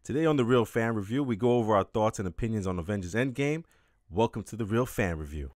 Today on The Real Fan Review, we go over our thoughts and opinions on Avengers Endgame. Welcome to The Real Fan Review.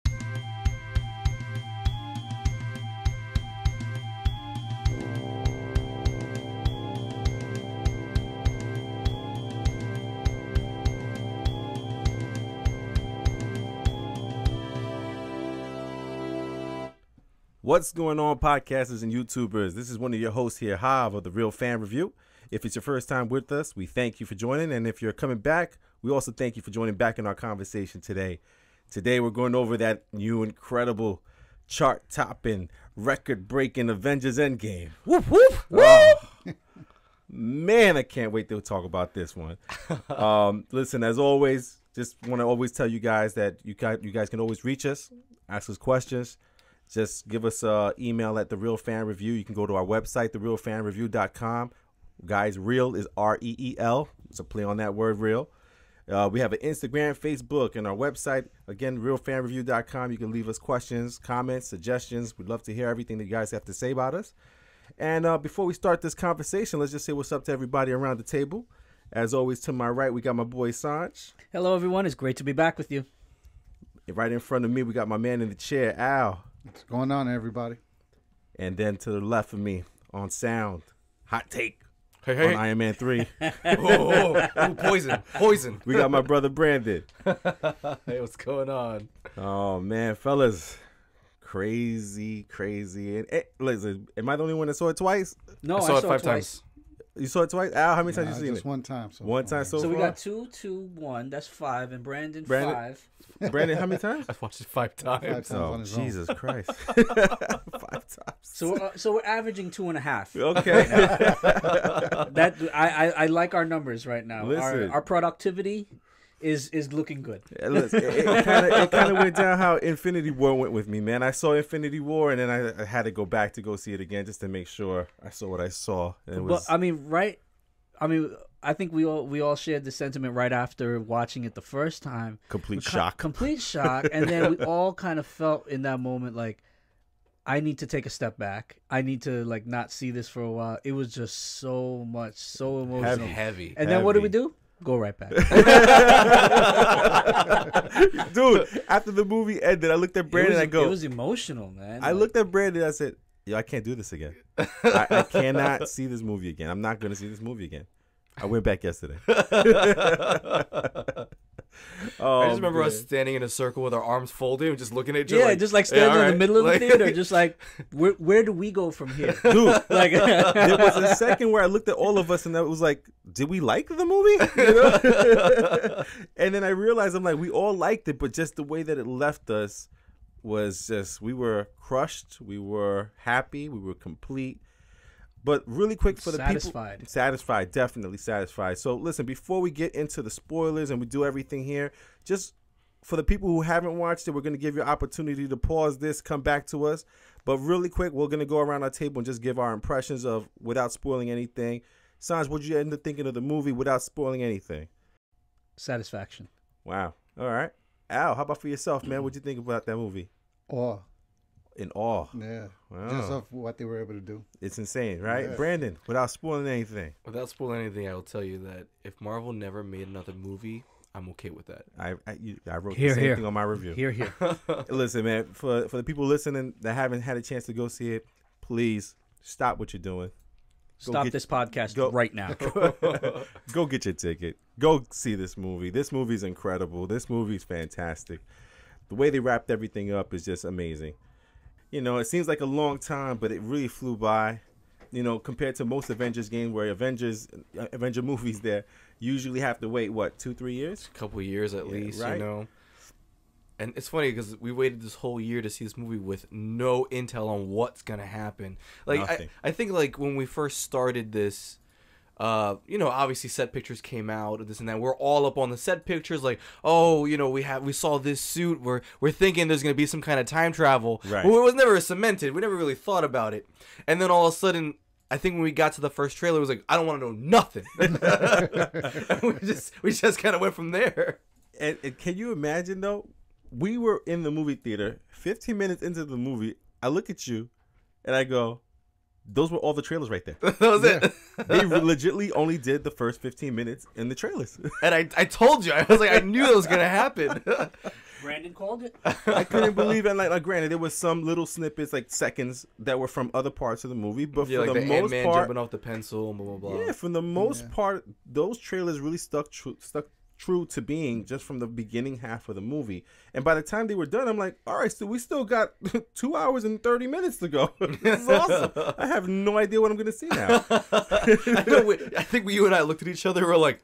What's going on, podcasters and YouTubers? This is one of your hosts here, Hav, of The Real Fan Review. If it's your first time with us, we thank you for joining. And if you're coming back, we also thank you for joining back in our conversation today. Today, we're going over that new incredible chart-topping, record-breaking Avengers Endgame. Whoop, whoop, whoop. Oh, man, I can't wait to talk about this one. Listen, as always, just want to always tell you guys that you guys can always reach us, ask us questions. Just give us an email at The Real Fan Review. You can go to our website, therealfanreview.com. Guys, real is R-E-E-L. It's a play on that word, real. We have an Instagram, Facebook, and our website. Again, realfanreview.com. You can leave us questions, comments, suggestions. We'd love to hear everything that you guys have to say about us. And before we start this conversation, let's just say what's up to everybody around the table. As always, to my right, we got my boy Sanj. Hello, everyone. It's great to be back with you. Right in front of me, we got my man in the chair, Al. What's going on, everybody? And then to the left of me, on sound, hot take. Hey. On Iron Man 3. Poison. We got my brother Brandon. Hey, what's going on? Oh, man, fellas. Crazy. And listen, am I the only one that saw it twice? No, I saw it 5 times. You saw it twice? Al, how many times you seen just it? one time. One time so So far? we got 2, 2, 1. That's 5. And Brandon 5. Brandon, how many times? I've watched it 5 times. 5 times Oh, on his own. Jesus Christ. 5 times. So we're aaverageing 2.5. Okay. That I like our numbers right now. Listen. Our productivity is looking good. Listen, it kind of went down how Infinity War went with me, man. I saw Infinity War, and then I had to go back to go see it again just to make sure I saw what I saw. And it was, I think we all shared the sentiment right after watching it the first time. complete shock. Complete shock. And then we all kind of felt in that moment like, I need to take a step back. I need to not see this for a while. It was just so emotional. Heavy. And then what did we do? Go right back. Dude, after the movie ended, I looked at Brandon and I go, it was emotional, man. I looked at Brandon and I said, yo, I can't do this again. I cannot see this movie again. I'm not going to see this movie again. I went back yesterday. I just remember us standing in a circle with our arms folded and just looking at each other. Yeah, just standing in the middle of the theater, just where do we go from here? Dude, there was a second where I looked at all of us and I was like, did we like the movie? You know? And then I realized, I'm like, we all liked it, but just the way that it left us was just, we were crushed, we were happy, we were complete. But really quick for the people. Satisfied, definitely satisfied. So listen, before we get into the spoilers and we do everything here, just for the people who haven't watched it, we're going to give you an opportunity to pause this, come back to us. But really quick, we're going to go around our table and just give our impressions of, without spoiling anything. Sanj, what did you end up thinking of the movie without spoiling anything? Satisfaction. Wow. All right. Al, how about for yourself, man? What did you think about that movie? Awe. In awe. Yeah. Wow. Just of what they were able to do. It's insane, right? Yeah. Brandon, without spoiling anything. Without spoiling anything, I will tell you that if Marvel never made another movie, I'm okay with that. I wrote the same thing on my review. Here. Listen, man, for the people listening that haven't had a chance to go see it, please stop what you're doing. Stop this podcast right now. Go get your ticket. Go see this movie. This movie's incredible. This movie's fantastic. The way they wrapped everything up is just amazing. You know, it seems like a long time, but it really flew by. You know, compared to most Avengers games where Avenger movies there usually have to wait, what, 2-3 years? A couple of years at least, right? you know. And it's funny because we waited this whole year to see this movie with no intel on what's going to happen. Like, I think, like, when we first started this, you know, obviously set pictures came out, this and that. We're all up on the set pictures, like, oh, you know, we saw this suit. We're thinking there's going to be some kind of time travel. Right. Well, it was never cemented. We never really thought about it. And then all of a sudden, I think when we got to the first trailer, it was like, I don't want to know nothing. And we just kind of went from there. And can you imagine, though? We were in the movie theater, 15 minutes into the movie. I look at you, and I go, those were all the trailers right there. That was it. They legitimately only did the first 15 minutes in the trailers. And I told you, I was like, I knew it was gonna happen. Brandon called it. I couldn't believe it. Like granted, there was some little snippets, like seconds, that were from other parts of the movie, but Yeah, for like the the most Ant-Man part, jumping off the pencil, blah blah blah. yeah, for the most part, those trailers really stuck true to being just from the beginning half of the movie. And by the time they were done, I'm like, all right, so we still got 2 hours and 30 minutes to go. This is awesome. I have no idea what I'm gonna see now. I think you and I looked at each other. We're like,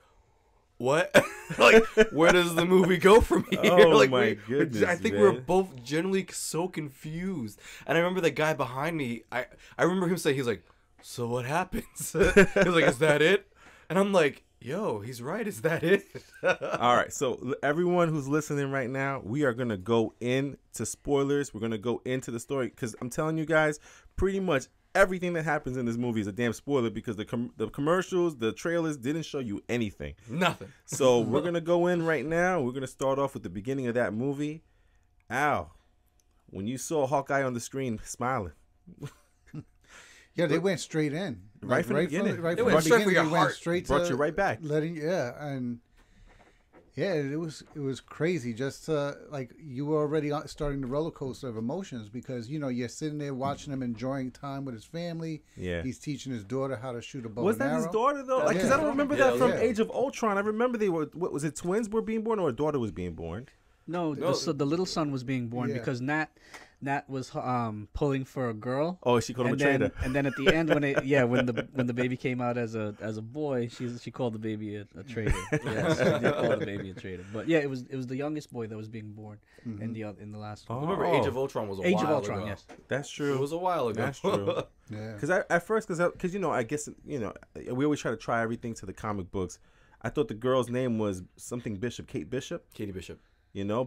"What? Like, where does the movie go from here?" Oh like, my goodness! I think we were both generally so confused. And I remember the guy behind me. I remember him saying, "He's like, so what happens?" He was like, "Is that it?" And I'm like, "Yo, he's right. Is that it?" All right, so everyone who's listening right now, we are gonna go into spoilers. We're gonna go into the story because I'm telling you guys, pretty much everything that happens in this movie is a damn spoiler because the commercials, the trailers didn't show you anything. Nothing. So we're gonna go in right now. We're gonna start off with the beginning of that movie. Al, when you saw Hawkeye on the screen smiling, Yeah, they went straight in. Right from the beginning. Right They from went the straight for beginning, your they went heart. straight brought to you right back. and it was crazy. Just like you were already starting the roller coaster of emotions because you're sitting there watching him enjoying time with his family. Yeah. He's teaching his daughter how to shoot a bow Was and that his arrow. daughter though? Because Yeah. I don't remember Yeah, that from yeah. Age of Ultron. I remember they were. What was it? Twins were being born, or a daughter was being born? No, the little son was being born Yeah. because Nat was pulling for a girl. Oh, she called him a traitor. And then at the end when the baby came out as a boy, she called the baby a traitor. Yes, she did call the baby a traitor. But yeah, it was the youngest boy that was being born in the last one. Remember, Age of Ultron was a Age while of Ultron, ago. yes. That's true. It was a while ago. That's true. Yeah. Because at first, because I guess we always try to try everything to the comic books. I thought the girl's name was something Bishop, Kate Bishop. Katie Bishop.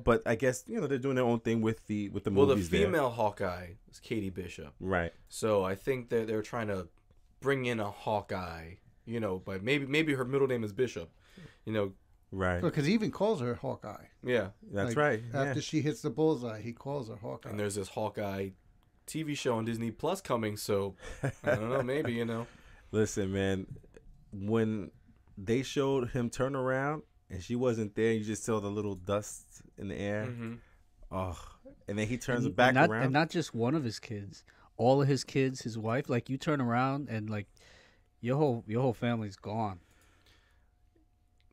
But I guess they're doing their own thing with the Well, the movies. female Hawkeye is Katie Bishop. Right. So I think that they're trying to bring in a Hawkeye, but maybe her middle name is Bishop, Right. Because he even calls her Hawkeye. Yeah. That's Like, right. After Yeah. she hits the bullseye, he calls her Hawkeye. And there's this Hawkeye TV show on Disney Plus coming, so I don't know, maybe, Listen, man, when they showed him turn around and she wasn't there, you just saw the little dust in the air. Mm-hmm. Oh, and then he turns back around. And not just one of his kids, all of his kids, his wife. Like you turn around and like your whole family's gone.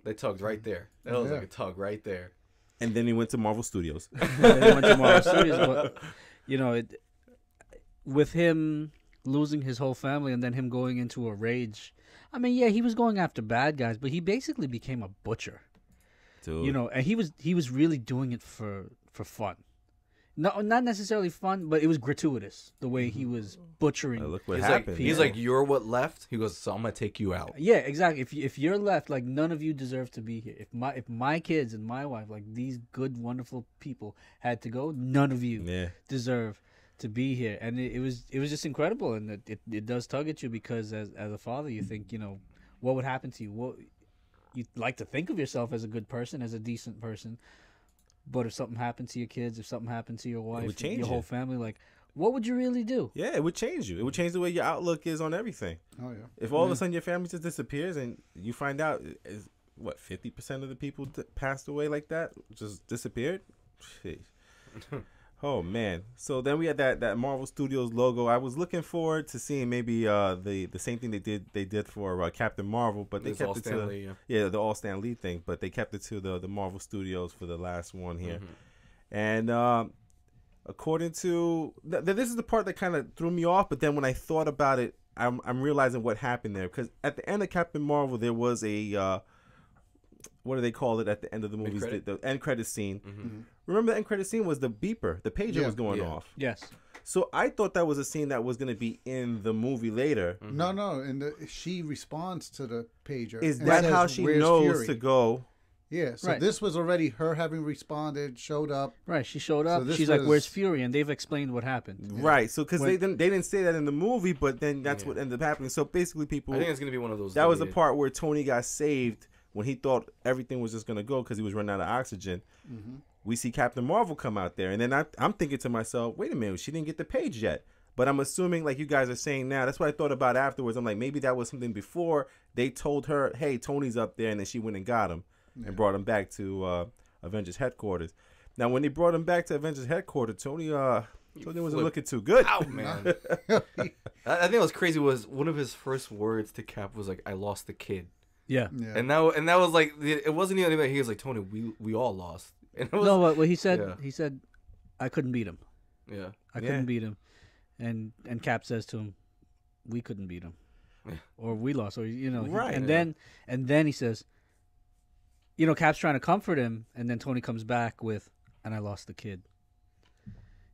They tugged right there. That was like a tug right there. And then he went to Marvel Studios. They went to Marvel Studios, but with him losing his whole family and then him going into a rage. I mean, yeah, he was going after bad guys, but he basically became a butcher. Dude. And he was really doing it for fun. Not necessarily fun, but it was gratuitous the way he was butchering. Look what He's happened. he's like, you're what left. He goes, so I'm gonna take you out. Yeah, exactly. If you're left, like none of you deserve to be here. If my kids and my wife, like these good, wonderful people, had to go, none of you deserve to be here. And it was just incredible, and it does tug at you because as a father, you think what would happen to you. What you'd like to think of yourself as a good person, as a decent person, but if something happened to your kids, if something happened to your wife, your whole family, like what would you really do? Yeah, it would change you. It would change the way your outlook is on everything. Oh yeah. If all of a sudden your family just disappears and you find out is 50% of the people passed away like that, just disappeared. Jeez. Oh man. So then we had that Marvel Studios logo. I was looking forward to seeing maybe the same thing they did for Captain Marvel, but they kept it to the All Stan Lee thing, but they kept it to the Marvel Studios for the last one here. And according to this is the part that kind of threw me off, but then when I thought about it, I'm realizing what happened there, because at the end of Captain Marvel there was a what do they call it at the end of the movies? The end credit scene. Mm-hmm. Remember the end credit scene was the beeper, the pager was going off. Yes. So I thought that was a scene that was going to be in the movie later. Mm-hmm. No, and she responds to the pager. Is and that says, how she "Where's knows Fury?" to go? Yeah, so Right. this was already her having responded, showed up. Right. She showed up. this She's like, was- "Where's Fury?" And they've explained what happened. Right. So because they didn't say that in the movie, but then that's what ended up happening. So basically, people. I think it's gonna be one of those. That was the part where Tony got saved when he thought everything was just gonna go because he was running out of oxygen. We see Captain Marvel come out there, and then I'm thinking to myself, wait a minute, she didn't get the page yet. But I'm assuming, like you guys are saying now, that's what I thought about afterwards. I'm like, maybe that was something before they told her, hey, Tony's up there, and then she went and got him and brought him back to Avengers headquarters. Now, when they brought him back to Avengers headquarters, Tony wasn't looking too good. Ow, man. I think what's crazy was one of his first words to Cap was like, I lost the kid. Yeah. And that was like, it wasn't even like, he was like, Tony, we all lost. And it was, No, what he said, he said, I couldn't beat him. Yeah. I couldn't beat him. And Cap says to him, we couldn't beat him. Yeah. Or we lost, or right. And then he says, Cap's trying to comfort him, and then Tony comes back with, and I lost the kid.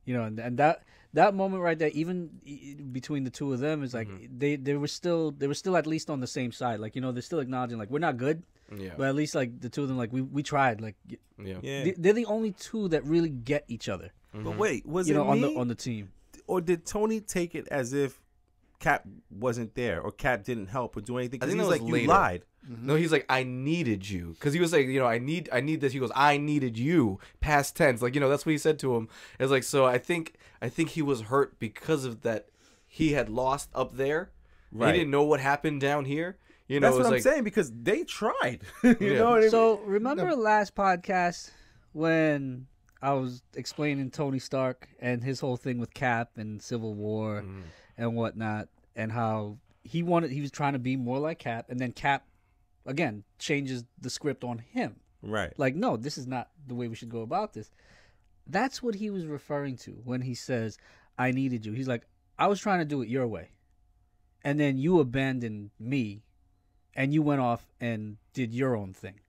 And that moment right there, even between the two of them, is like they were still at least on the same side. Like they're still acknowledging like we're not good, but at least like the two of them like we tried. Like they're the only two that really get each other. But wait, was it on the team, or did Tony take it as if Cap wasn't there or Cap didn't help or do anything? I think he's that was like later. You lied. No, he's like, I needed you, because he was like, I need this. He goes, I needed you, past tense. Like that's what he said to him. It's like, so I think he was hurt because of that. He had lost up there. Right. He didn't know what happened down here. That's what I'm saying, because they tried. You know what I mean? So remember last podcast when I was explaining Tony Stark and his whole thing with Cap and Civil War and whatnot, and how he was trying to be more like Cap, and then Cap again changes the script on him. Right. Like, no, this is not the way we should go about this. That's what he was referring to when he says, I needed you. He's like, I was trying to do it your way. And then you abandoned me and you went off and did your own thing.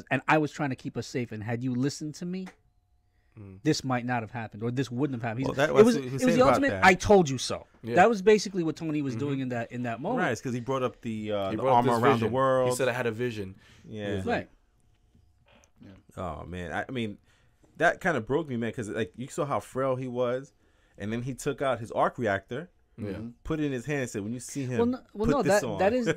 And I was trying to keep us safe. And had you listened to me, this might not have happened, or this wouldn't have happened. It was the ultimate, that. I told you so. Yeah. That was basically what Tony was doing in that moment. Right, because he brought up the armor around the world. He said I had a vision. Yeah. Right. Yeah. Oh, man. I mean, that kind of broke me, man, because like you saw how frail he was, and then he took out his arc reactor, put it in his hand and said, when you see him, put this on. That is,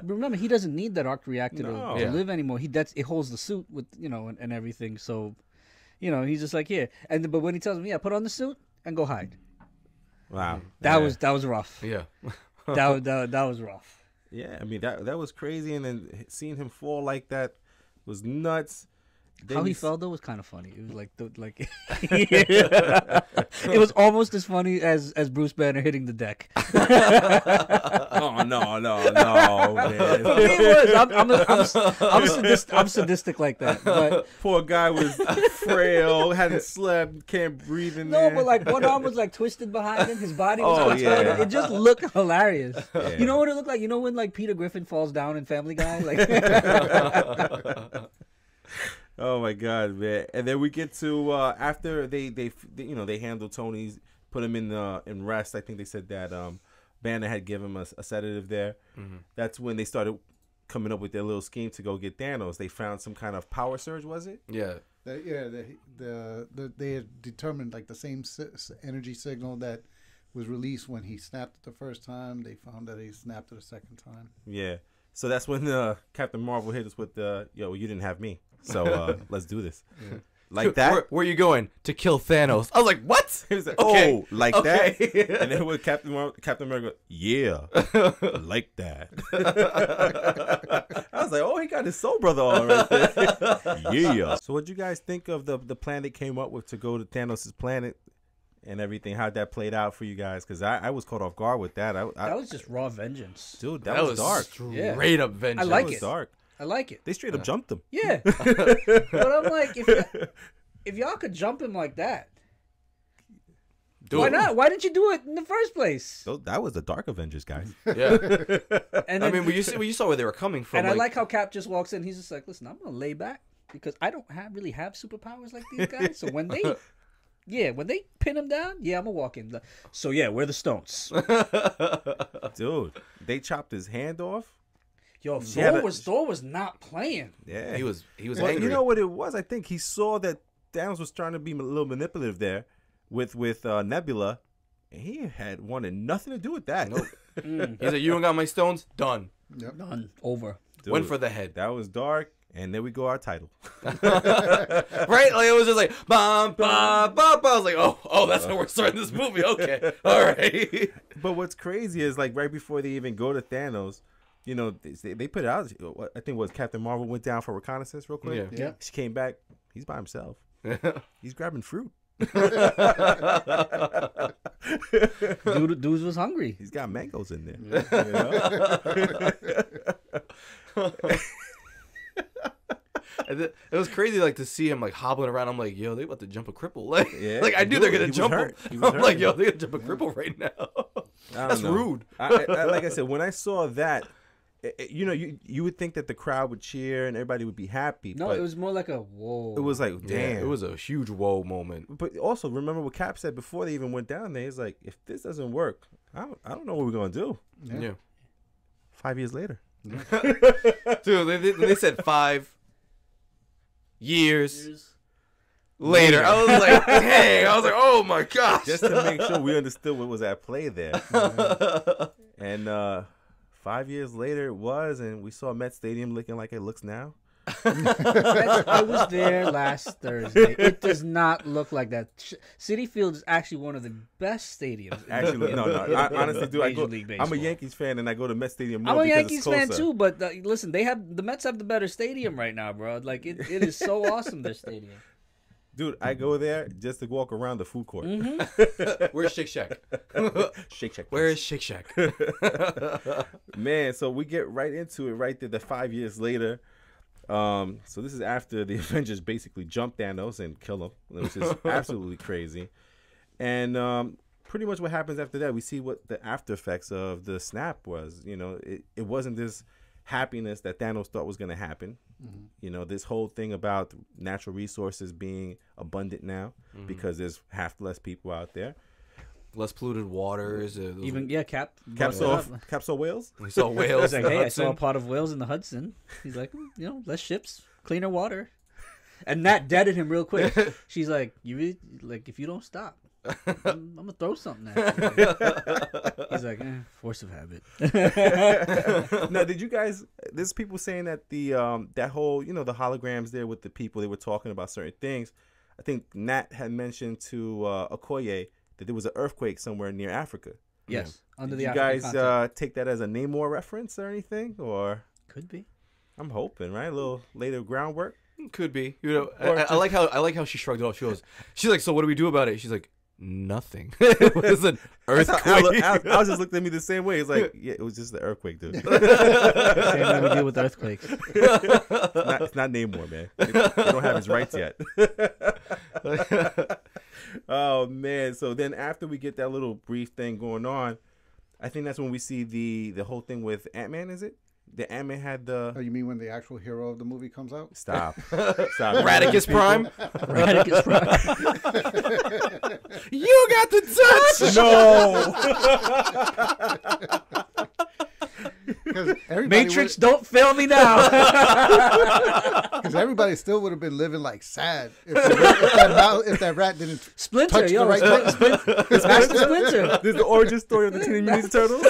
remember, he doesn't need that arc reactor to live anymore. It holds the suit with, and everything, so... he's just like, here. But when he tells me, put on the suit and go hide. Wow. That was rough. Yeah. that was rough. Yeah, I mean, that was crazy. And then seeing him fall like that was nuts. Then how he fell, though, was kind of funny. It was like it was almost as funny as Bruce Banner hitting the deck. Oh, no, man. For me, it was. I'm sadistic like that. But poor guy was frail, hadn't slept, can't breathe in there. No, but like one arm was like twisted behind him. His body was it just looked hilarious. Yeah. You know what it looked like? You know when like Peter Griffin falls down in Family Guy? Like. Oh my God, man! And then we get to after they handle Tony's, put him in rest. I think they said that Banner had given him a sedative there. Mm-hmm. That's when they started coming up with their little scheme to go get Thanos. They found some kind of power surge, was it? Yeah. They had determined like the same energy signal that was released when he snapped it the first time. They found that he snapped it a second time. Yeah. So that's when Captain Marvel hit us with you didn't have me. So let's do this. Yeah. Like that? Where are you going? To kill Thanos. I was like, what? He was like, okay. Oh, like that? And then with Captain America, yeah, like that. I was like, oh, he got his soul brother all right there. Yeah. So what'd you guys think of the plan they came up with to go to Thanos' planet and everything? How'd that played out for you guys? Because I was caught off guard with that. That was just raw vengeance. Dude, that was dark. Straight up vengeance. I like it. Dark. I like it. They straight up jumped him. Yeah. But I'm like, if y'all could jump him like that, why not? Why didn't you do it in the first place? That was the Dark Avengers, guys. Yeah. And I mean, you saw where they were coming from. And I like how Cap just walks in. He's just like, listen, I'm going to lay back because I don't really have superpowers like these guys. So when they pin him down, I'm going to walk in. So, we're the Stones. Dude, they chopped his hand off. Yo, Thor was not playing. Yeah, he was angry. You know what it was? I think he saw that Thanos was trying to be a little manipulative there with Nebula, and he had wanted nothing to do with that. Nope. He's like, you don't got my stones? Done. Yep. Done. Over. Dude, went for the head. That was dark. And there we go, our title. Right? Like it was just like bum bum bum. I was like, oh, that's how we're starting this movie. Okay, all right. But what's crazy is like right before they even go to Thanos, you know, they put it out. I think it was Captain Marvel went down for reconnaissance real quick. Yeah. She came back. He's by himself. He's grabbing fruit. Dude was hungry. He's got mangoes in there. You know? It was crazy, like to see him like hobbling around. I'm like, yo, they about to jump a cripple. Like, Yeah, like I knew they're gonna he was jump hurt. him. He was I'm like, hurt. yo, they're gonna jump a cripple right now. That's know. rude. Like I said, when I saw that, you know, you would think that the crowd would cheer and everybody would be happy. No, but it was more like a whoa. It was like, damn. Yeah, it was a huge whoa moment. But also, remember what Cap said before they even went down there? He's like, if this doesn't work, I don't know what we're gonna do. Yeah. 5 years later. Dude, they said 5 years later. I was like, dang. I was like, oh my gosh. Just to make sure we understood what was at play there. And 5 years later it was, and we saw Met Stadium looking like it looks now. I was there last Thursday. It does not look like that. Citi Field is actually one of the best stadiums. Actually, no. I honestly do. Major League Baseball. I'm a Yankees fan, and I go to Met Stadium more I'm a because Yankees it's closer. fan too, but listen, the Mets have the better stadium right now, bro. Like it is so awesome, their stadium. Dude, I go there just to walk around the food court. Where's Shake Shack? Shake Shack. Where is Shake Shack? Man, so we get right into it right there. The 5 years later. So this is after the Avengers basically jump Thanos and kill him, which is absolutely crazy. And pretty much what happens after that, we see what the after effects of the snap was. You know, it wasn't this happiness that Thanos thought was going to happen. Mm-hmm. You know, this whole thing about natural resources being abundant now because there's half less people out there. Less polluted waters. Cap saw whales. We saw whales. He's like, hey, I saw a pot of whales in the Hudson. He's like, you know, less ships, cleaner water. And Nat deaded him real quick. She's like, you really, like, if you don't stop, I'm gonna throw something at you. He's like, force of habit. Now, did you guys? There's people saying that the that whole, you know, the holograms there with the people, they were talking about certain things. I think Nat had mentioned to Okoye that there was an earthquake somewhere near Africa. Yes, under Did the you African guys continent. take that as a Namor reference or anything, or Could be. I'm hoping, right? A little later groundwork. Could be. You know, I like how she shrugged it off. She's like, so what do we do about it? She's like, nothing. It was an earthquake. I was just looked at me the same way. It's like, yeah, it was just the earthquake, dude. Same way we deal with earthquakes. It's not Namor, man. They don't have his rights yet. Oh man! So then after we get that little brief thing going on, I think that's when we see the whole thing with Ant-Man. Is it? The Ant-Man had the. Oh, you mean when the actual hero of the movie comes out? Stop. Radicus Prime. Radicus Prime. You got the touch. No. Matrix, don't fail me now. Because everybody still would have been living like sad if that rat didn't Splinter, touch the right button. It's Master Splinter. This is the origin story of the Teenage Mutant Turtles.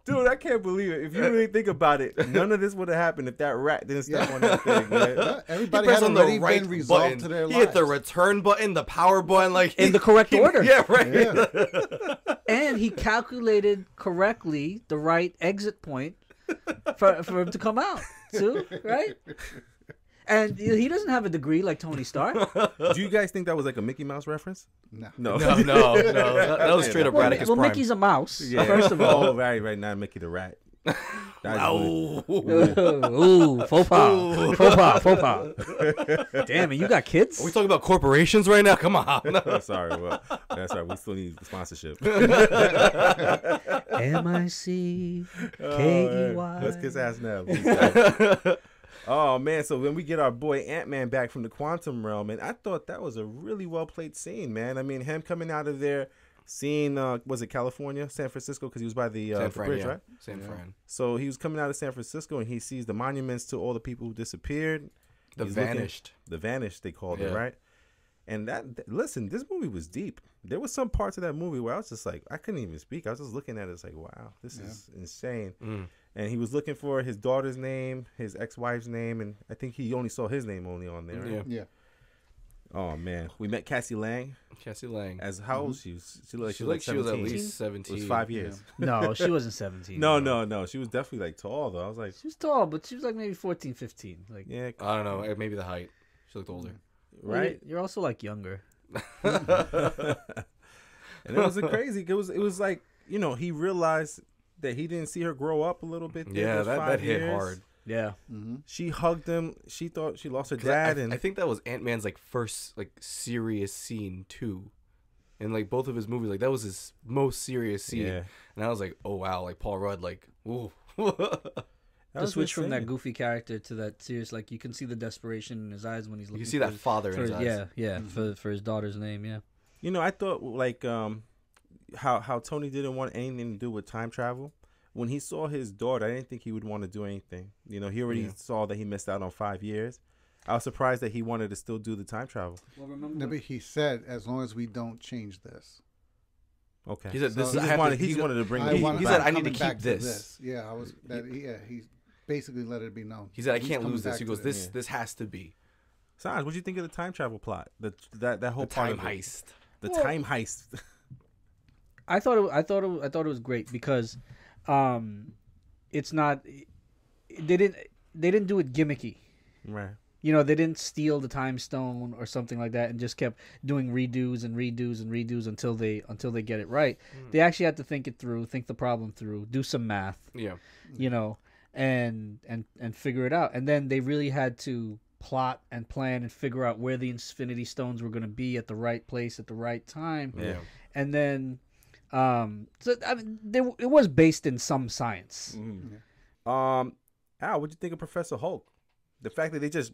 Dude, I can't believe it. If you really think about it, none of this would have happened if that rat didn't step on that thing, man. Everybody had already been resolved button. to their He lives. hit the return button, the power button, like In the correct order. Yeah, right. Yeah. And he calculated correctly the right exit point for him to come out, too, right? And he doesn't have a degree like Tony Stark. Do you guys think that was like a Mickey Mouse reference? No. No. That was straight up Radicus Prime. Mickey's a mouse, Yeah. first of all. Oh, right now, Mickey the rat. Wow. Ooh, faux pas. Damn it, you got kids? Are we talking about corporations right now? Come on. Oh, sorry. Well, that's right. We still need sponsorship. M-I-C-K-E-Y. Let's kiss ass now. Oh, man. So when we get our boy Ant-Man back from the quantum realm, and I thought that was a really well-played scene, man. I mean, him coming out of there, seeing, was it California? San Francisco? Because he was by the bridge, right? San Fran. So he was coming out of San Francisco, and he sees the monuments to all the people who disappeared. The He's Vanished. The Vanished, they called it, right? And listen, this movie was deep. There was some parts of that movie where I was just like, I couldn't even speak. I was just looking at it, it's like, wow, this is insane. And he was looking for his daughter's name, his ex-wife's name, and I think he only saw his name only on there. Right? Yeah. Oh man, we met Cassie Lang. Cassie Lang. As how old she was? She looked She like she was at 17. least 17. It was 5 years. No, she wasn't 17. No. She was definitely like tall though. I was like, She was tall, but she was like maybe 14, 15. Like, yeah, I don't know. Maybe the height. She looked older. right. You're also like younger. And it was crazy. It was like, you know, he realized that he didn't see her grow up a little bit. Yeah, that hit hard. Yeah. Mm-hmm. She hugged him. She thought she lost her dad, and I think that was Ant-Man's like first like serious scene too, in like both of his movies. Like that was his most serious scene, yeah. and I was like, oh wow, like Paul Rudd, like ooh. The switch from that goofy character to that serious, like you can see the desperation in his eyes when he's looking. You can see that father in his eyes. Yeah, for his daughter's name. Yeah. You know, I thought like how Tony didn't want anything to do with time travel. When he saw his daughter, I didn't think he would want to do anything. You know, he already saw that he missed out on 5 years. I was surprised that he wanted to still do the time travel. Well, remember, No, but he said, as long as we don't change this. Okay. He said, So "This he is." just wanted to bring. I it want- he back. said, "I I'm need to coming keep back this." Yeah, he basically let it be known. He said, "I He's can't coming lose this." back He to goes, this. "This has to be Sanj, what do you think of the time travel plot? That whole the part time of it? heist." The time heist. I thought it was great because, it's not. They didn't do it gimmicky. Right. You know, they didn't steal the time stone or something like that and just kept doing redos until they get it right. They actually had to think it through, think the problem through, do some math. Yeah. You know, and figure it out. And then they really had to plot and plan and figure out where the Infinity Stones were going to be at the right place at the right time. Yeah. And then, so I mean, it was based in some science. Mm-hmm. Al, what'd you think of Professor Hulk? The fact that they just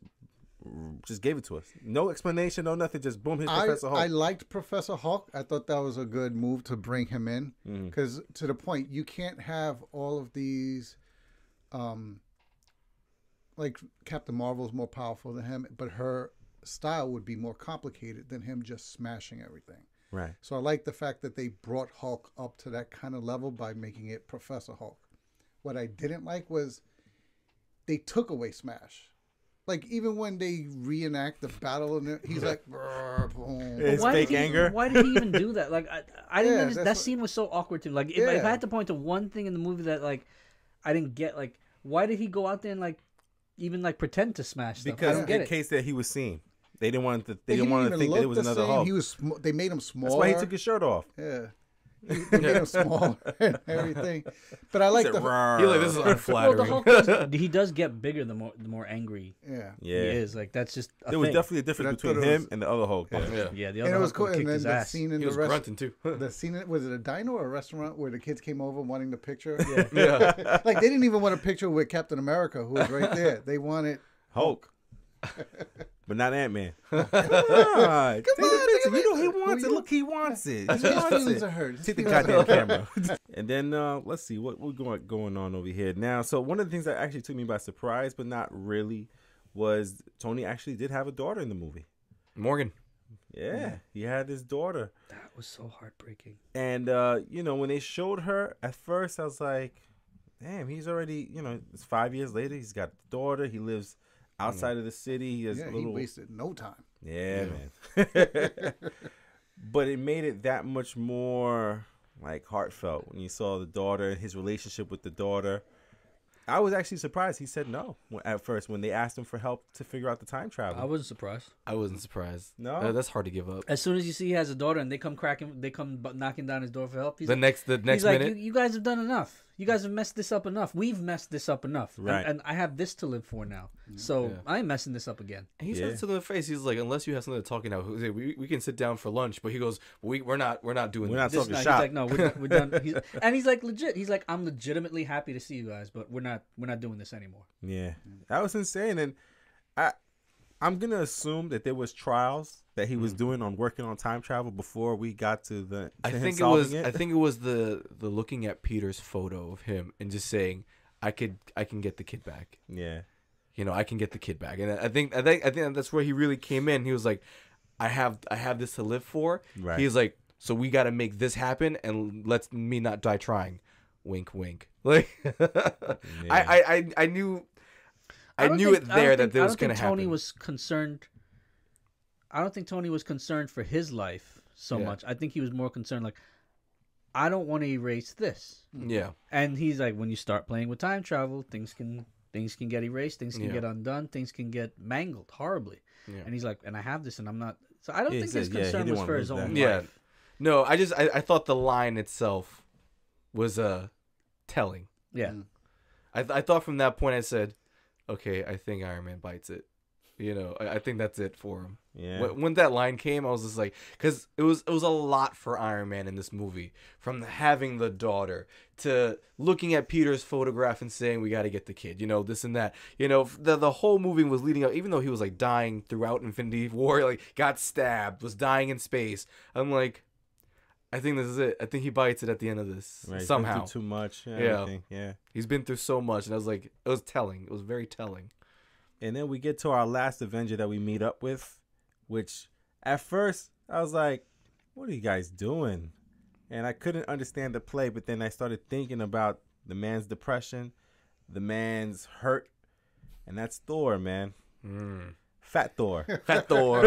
gave it to us, no explanation, no nothing, just boom, here's Professor Hulk. I liked Professor Hulk. I thought that was a good move to bring him in because, to the point, you can't have all of these. Like Captain Marvel is more powerful than him, but her style would be more complicated than him just smashing everything. Right. So I like the fact that they brought Hulk up to that kind of level by making it Professor Hulk. What I didn't like was they took away Smash. Like, even when they reenact the battle, and he's like, boom. It's fake anger. Why did he even do that? Like, I didn't Yeah, understand. That scene was so awkward to me. Like, if I had to point to one thing in the movie that, like, I didn't get, like, why did he go out there and, like, even, like, pretend to smash stuff? I Because don't get in it. case that he was seen, they didn't want to. He They didn't want to even think that look it was the another same. Hulk. He was. They made him smaller. That's why he took his shirt off. Yeah. They made him smaller and everything. But I like He said, the. "Rawr." He like, this is Well, the unflattering. Hulk he does get bigger the more angry Yeah. he Yeah. is. Like, that's just a There was thing. definitely a difference But I between thought it him was- and the other Hulk. yeah. Yeah, the And other it was Hulk cool. kicked And then his the ass. scene in He the was restaurant. grunting too. The scene, was it a diner or a restaurant where the kids came over wanting the picture? Yeah. Like, they didn't even want a picture with Captain America, who was right there. They wanted Hulk. But not Ant-Man. Come on. Take the picture. You know he wants it. Look, he wants it. He His wants feelings it. are hurt. His Take the feelings are goddamn hurt. camera. And then let's see what we're going on over here now. So one of the things that actually took me by surprise, but not really, was Tony actually did have a daughter in the movie. Morgan. Yeah, he had his daughter. That was so heartbreaking. And you know, when they showed her, at first I was like, damn, he's already, you know, it's 5 years later. He's got a daughter. He lives outside of the city. He has Yeah, a he little. wasted no time. Yeah, man. But it made it that much more like heartfelt when you saw the daughter and his relationship with the daughter. I was actually surprised he said no at first when they asked him for help to figure out the time travel. I wasn't surprised. I wasn't surprised. No? That's hard to give up. As soon as you see he has a daughter and they come knocking down his door for help, he's The like, next like, minute. you guys have done enough. You guys have messed this up enough. We've messed this up enough. Right. And I have this to live for now. So Yeah. I ain't messing this up again. And he Yeah. said to the face, he's like, unless you have something to talk about, we can sit down for lunch. But he goes, we're not doing We're not this. talking He's shop. like, no, we're done. And he's like, legit. He's like, I'm legitimately happy to see you guys, but we're not doing this anymore. Yeah, that was insane. And I'm gonna assume that there was trials that he was doing on working on time travel before we got to the. To I him think it solving was. I think it was the looking at Peter's photo of him and just saying, I can get the kid back. Yeah. You know, I can get the kid back. And I think that's where he really came in. He was like, I have this to live for. Right. He's like, so we got to make this happen and let me not die trying. Wink, wink. Like, I knew it there that there was going to happen. Tony was concerned. I don't think Tony was concerned for his life so much. I think he was more concerned, like, I don't want to erase this. Yeah. And he's like, when you start playing with time travel, things can get erased, things can get undone, things can get mangled horribly. Yeah. And he's like, and I have this, and I'm not. So I don't think his concern was for his own life. No, I thought the line itself was telling. Yeah. I thought from that point I said, okay, I think Iron Man bites it. You know, I think that's it for him. Yeah. When that line came, I was just like, because it was a lot for Iron Man in this movie, from having the daughter to looking at Peter's photograph and saying we got to get the kid, you know, this and that. You know, the whole movie was leading up, even though he was like dying throughout Infinity War, like got stabbed, was dying in space. I'm like, I think this is it. I think he bites it at the end of this somehow. Been through too much. Yeah. He's been through so much, and I was like, it was telling. It was very telling. And then we get to our last Avenger that we meet up with, which at first I was like, what are you guys doing? And I couldn't understand the play, but then I started thinking about the man's depression, the man's hurt, and that's Thor, man. Fat Thor. Fat Thor.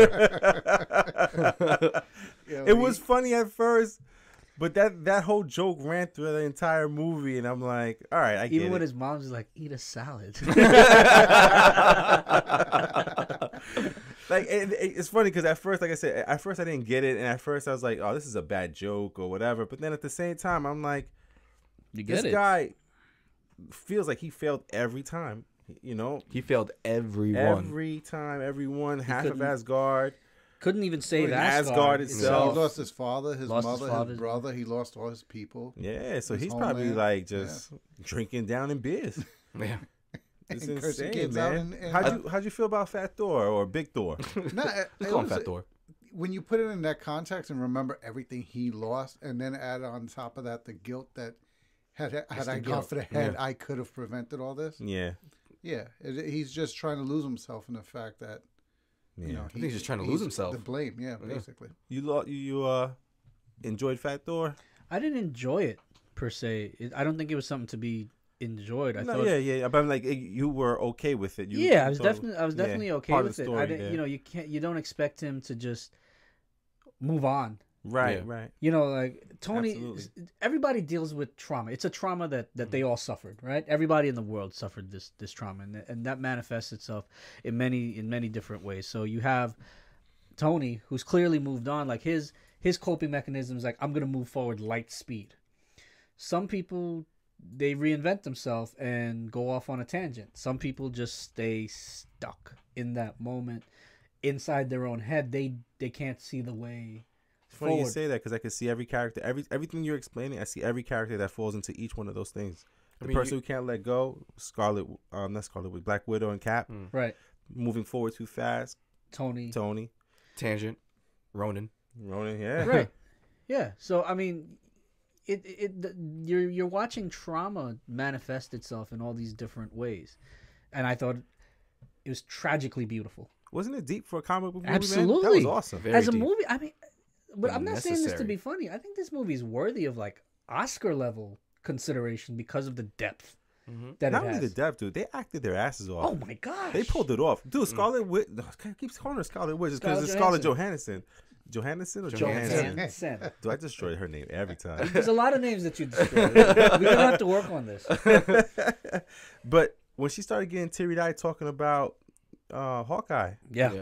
It was funny at first, but that whole joke ran through the entire movie, and I'm like, all right, I get it. Even when his mom's like, eat a salad. Like, it's funny because at first, like I said, I didn't get it, and at first I was like, oh, this is a bad joke or whatever. But then at the same time, I'm like, this guy feels like he failed every time. You know, he failed everyone. Every time, everyone, half of Asgard. Couldn't even save Asgard itself. He lost his father, his mother, his brother. He lost all his people. Yeah, so he's probably like just drinking down in beers. Yeah. It's insane, man. How'd you feel about Fat Thor or Big Thor? Let's call him Fat Thor. When you put it in that context and remember everything he lost, and then add on top of that the guilt that had I gone for the head, I could have prevented all this. Yeah. Yeah, he's just trying to lose himself in the fact that you know, I think he's just trying to lose himself. The blame, basically. You enjoyed Fat Thor? I didn't enjoy it per se. I don't think it was something to be enjoyed. I thought, but I'm like, you were okay with it. I was definitely okay with it. I didn't, you don't expect him to just move on. Right. You know, like Tony. Absolutely. Everybody deals with trauma. It's a trauma that they all suffered, right? Everybody in the world suffered this trauma, and that manifests itself in many different ways. So you have Tony, who's clearly moved on. Like his coping mechanisms, like, I'm gonna move forward light speed. Some people, they reinvent themselves and go off on a tangent. Some people just stay stuck in that moment inside their own head. They can't see the way. It's funny you say that because I can see every character, everything you're explaining. I see every character that falls into each one of those things. The person who can't let go, Black Widow and Cap. Right. Moving forward too fast. Tony. Tangent. Ronan. Yeah. Right. Yeah. So I mean, you're watching trauma manifest itself in all these different ways, and I thought it was tragically beautiful. Wasn't it deep for a comic book movie? Absolutely. Man? That was awesome. As a movie, I mean. But I'm not saying this to be funny. I think this movie is worthy of like Oscar level consideration because of the depth that Not it has. only the depth, dude. They acted their asses off. Oh my gosh, they pulled it off, dude. Scarlet Witch. I keep calling her Scarlet Witch because it's Scarlett Johansson. Johansson or Johansson? Do I destroy her name every time? There's a lot of names that you destroy. We're gonna have to work on this. But when she started getting teary-eyed talking about Hawkeye, yeah.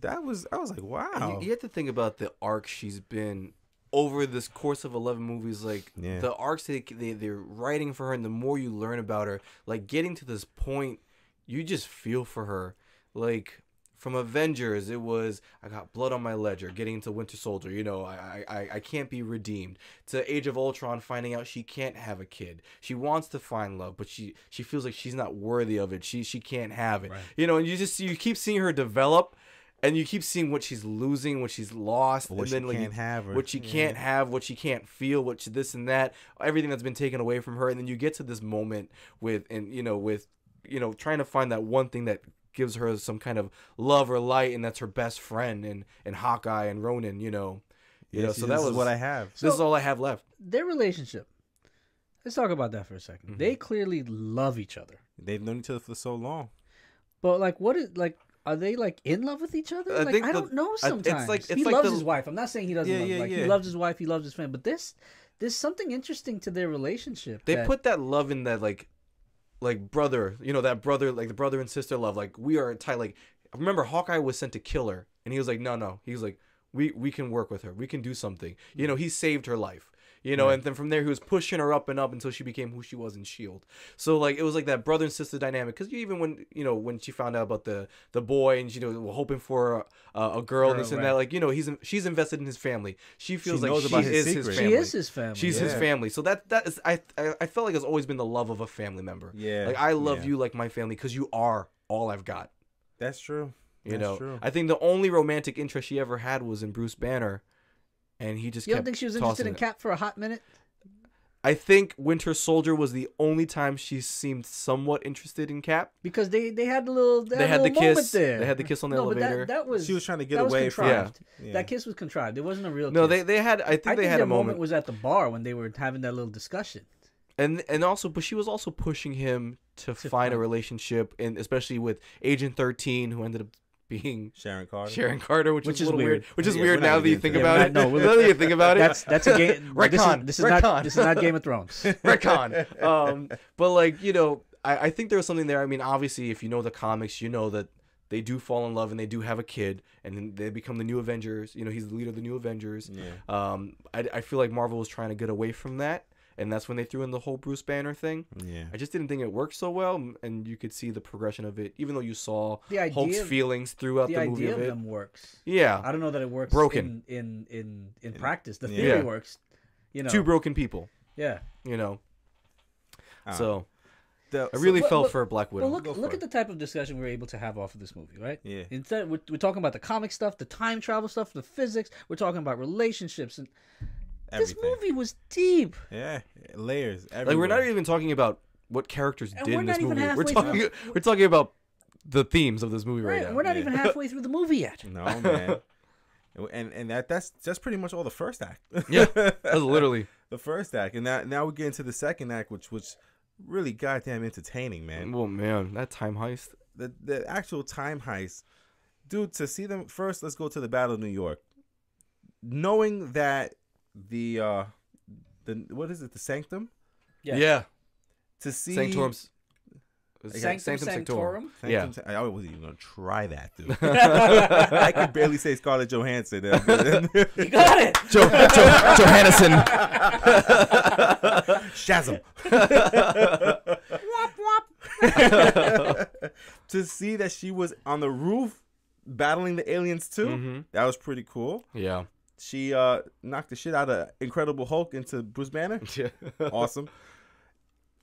I was like, wow. You have to think about the arc she's been over this course of 11 movies. Like the arcs they're writing for her, and the more you learn about her, like getting to this point, you just feel for her. Like from Avengers, it was I got blood on my ledger. Getting into Winter Soldier, you know, I can't be redeemed. To Age of Ultron, finding out she can't have a kid. She wants to find love, but she feels like she's not worthy of it. She can't have it. Right. You know, and you keep seeing her develop. And you keep seeing what she's losing, what she's lost, what and then can't have, what she can't have, what she can't feel, what she, this and that, everything that's been taken away from her, and then you get to this moment with trying to find that one thing that gives her some kind of love or light, and that's her best friend and Hawkeye and Ronan, So that was what I have. This is all I have left. Their relationship. Let's talk about that for a second. They clearly love each other. They've known each other for so long. But like, what is like? Are they like in love with each other? Like, I don't know. Sometimes he loves his wife. I'm not saying he doesn't love her. Like, he loves his wife. He loves his family. But there's something interesting to their relationship. They put that love in that like brother. You know, that brother, like the brother and sister love. Like we are tight. Like I remember Hawkeye was sent to kill her, and he was like, no. He was like, we can work with her. We can do something. You know, he saved her life. You know, and then from there he was pushing her up and up until she became who she was in S.H.I.E.L.D. So like it was like that brother and sister dynamic. Because even when she found out about the boy and hoping for a girl and this and that, like she's invested in his family. She feels like she is his family. She is his family. She's his family. So that is I felt like it's always been the love of a family member. Yeah, like I love you like my family because you are all I've got. That's true. True. I think the only romantic interest she ever had was in Bruce Banner. And he just You don't think she was interested in Cap for a hot minute? I think Winter Soldier was the only time she seemed somewhat interested in Cap. Because they had a little they had the kiss there. They had the kiss on the elevator. But that was she was trying to get away from That kiss was contrived. It wasn't a real kiss. No, they had I think they had a moment was at the bar when they were having that little discussion. And also, but she was also pushing him to find a relationship, and especially with Agent 13, who ended up being Sharon Carter, which is a little weird. Which is weird now that you think about it. No, now that you think about it, that's a game. Retcon. This is not Game of Thrones. Retcon. But like I think there was something there. I mean, obviously, if you know the comics, you know that they do fall in love and they do have a kid, and then they become the new Avengers. He's the leader of the new Avengers. Yeah. I feel like Marvel was trying to get away from that. And that's when they threw in the whole Bruce Banner thing. Yeah, I just didn't think it worked so well, and you could see the progression of it, even though you saw Hulk's feelings throughout the movie. The idea of them works. Yeah, I don't know that it works. Broken in practice. The theory works. Two broken people. Yeah. So I really felt for Black Widow. Well, look at the type of discussion we were able to have off of this movie, right? Yeah. Instead, we're talking about the comic stuff, the time travel stuff, the physics. We're talking about relationships and. Everything. This movie was deep. Yeah, layers. Everywhere. Like we're not even talking about what characters did in this movie. We're talking about the themes of this movie right now. We're not even halfway through the movie yet. No, man. And that's pretty much all the first act. Yeah, that's literally the first act, and now we get into the second act, which was really goddamn entertaining, man. Oh man, that time heist. The actual time heist, dude. To see them first, let's go to the Battle of New York. Knowing that. The what is it? The Sanctum? Yeah. To see Sanctorums. Sanctum Sanctorum? Yeah. I wasn't even gonna try that, dude. I could barely say Scarlett Johansson. You got it. Johansson. Shazam. To see that she was on the roof battling the aliens too, that was pretty cool. Yeah. She knocked the shit out of Incredible Hulk into Bruce Banner. Yeah. Awesome.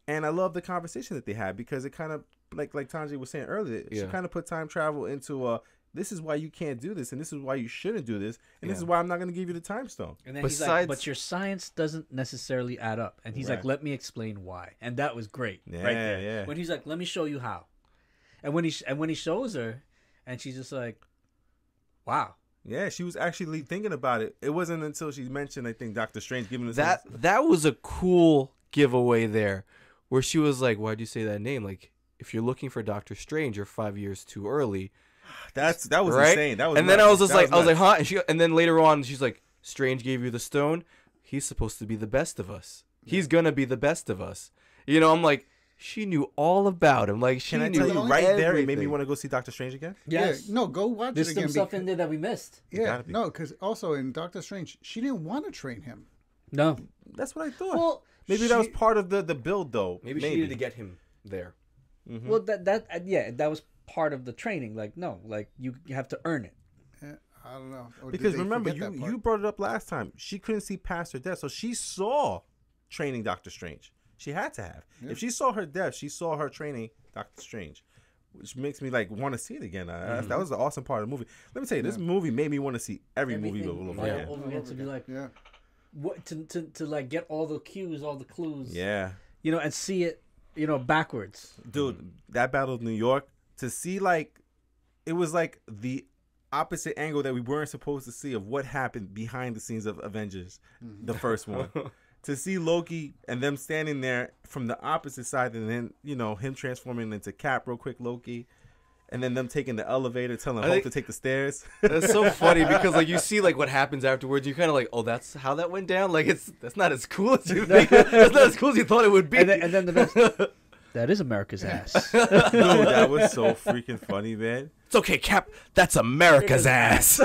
And I love the conversation that they had because it kind of, like Tanji was saying earlier, she kind of put time travel into this is why you can't do this, and this is why you shouldn't do this, and this is why I'm not going to give you the time stone. And then he's like, but your science doesn't necessarily add up. And he's like, let me explain why. And that was great. Yeah, right there. Yeah. When he's like, let me show you how. And when he shows her, and she's just like, wow. Yeah, she was actually thinking about it. It wasn't until she mentioned, I think, Doctor Strange giving us that was a cool giveaway there, where she was like, "Why'd you say that name? Like, if you're looking for Doctor Strange, you're 5 years too early." That was insane. That was and nuts. Then I was just like, huh? And then later on, she's like, "Strange gave you the stone. He's supposed to be the best of us. He's gonna be the best of us." I'm like. She knew all about him. Like she knew. Can I tell you right there? It made me want to go see Doctor Strange again. Yes. Yeah, no, go watch it again. There's some stuff in there that we missed. Yeah, no, because also in Doctor Strange, she didn't want to train him. No, that's what I thought. Well, maybe that was part of the build, though. Maybe she needed to get him there. Mm-hmm. Well, that was part of the training. Like, no, like you have to earn it. I don't know. Because remember, you brought it up last time. She couldn't see past her death, so she saw training Doctor Strange. She had to have. Yeah. If she saw her death, she saw her training Doctor Strange, which makes me want to see it again. That was the awesome part of the movie. Let me tell you, this movie made me want to see everything movie over again. To be like, what to like get all the cues, all the clues. Yeah. And see it, backwards. Dude, that Battle of New York, to see it was like the opposite angle that we weren't supposed to see of what happened behind the scenes of Avengers, the first one. to see Loki and them standing there from the opposite side, and then him transforming into Cap real quick, Loki. And then them taking the elevator, telling Hulk to take the stairs. That's so funny because like you see like what happens afterwards. You kind of like, oh, that's how that went down. Like that's not as cool as you think. That's not as cool as you thought it would be. And then the best. That is America's ass. Dude, that was so freaking funny, man. It's okay, Cap. That's America's ass.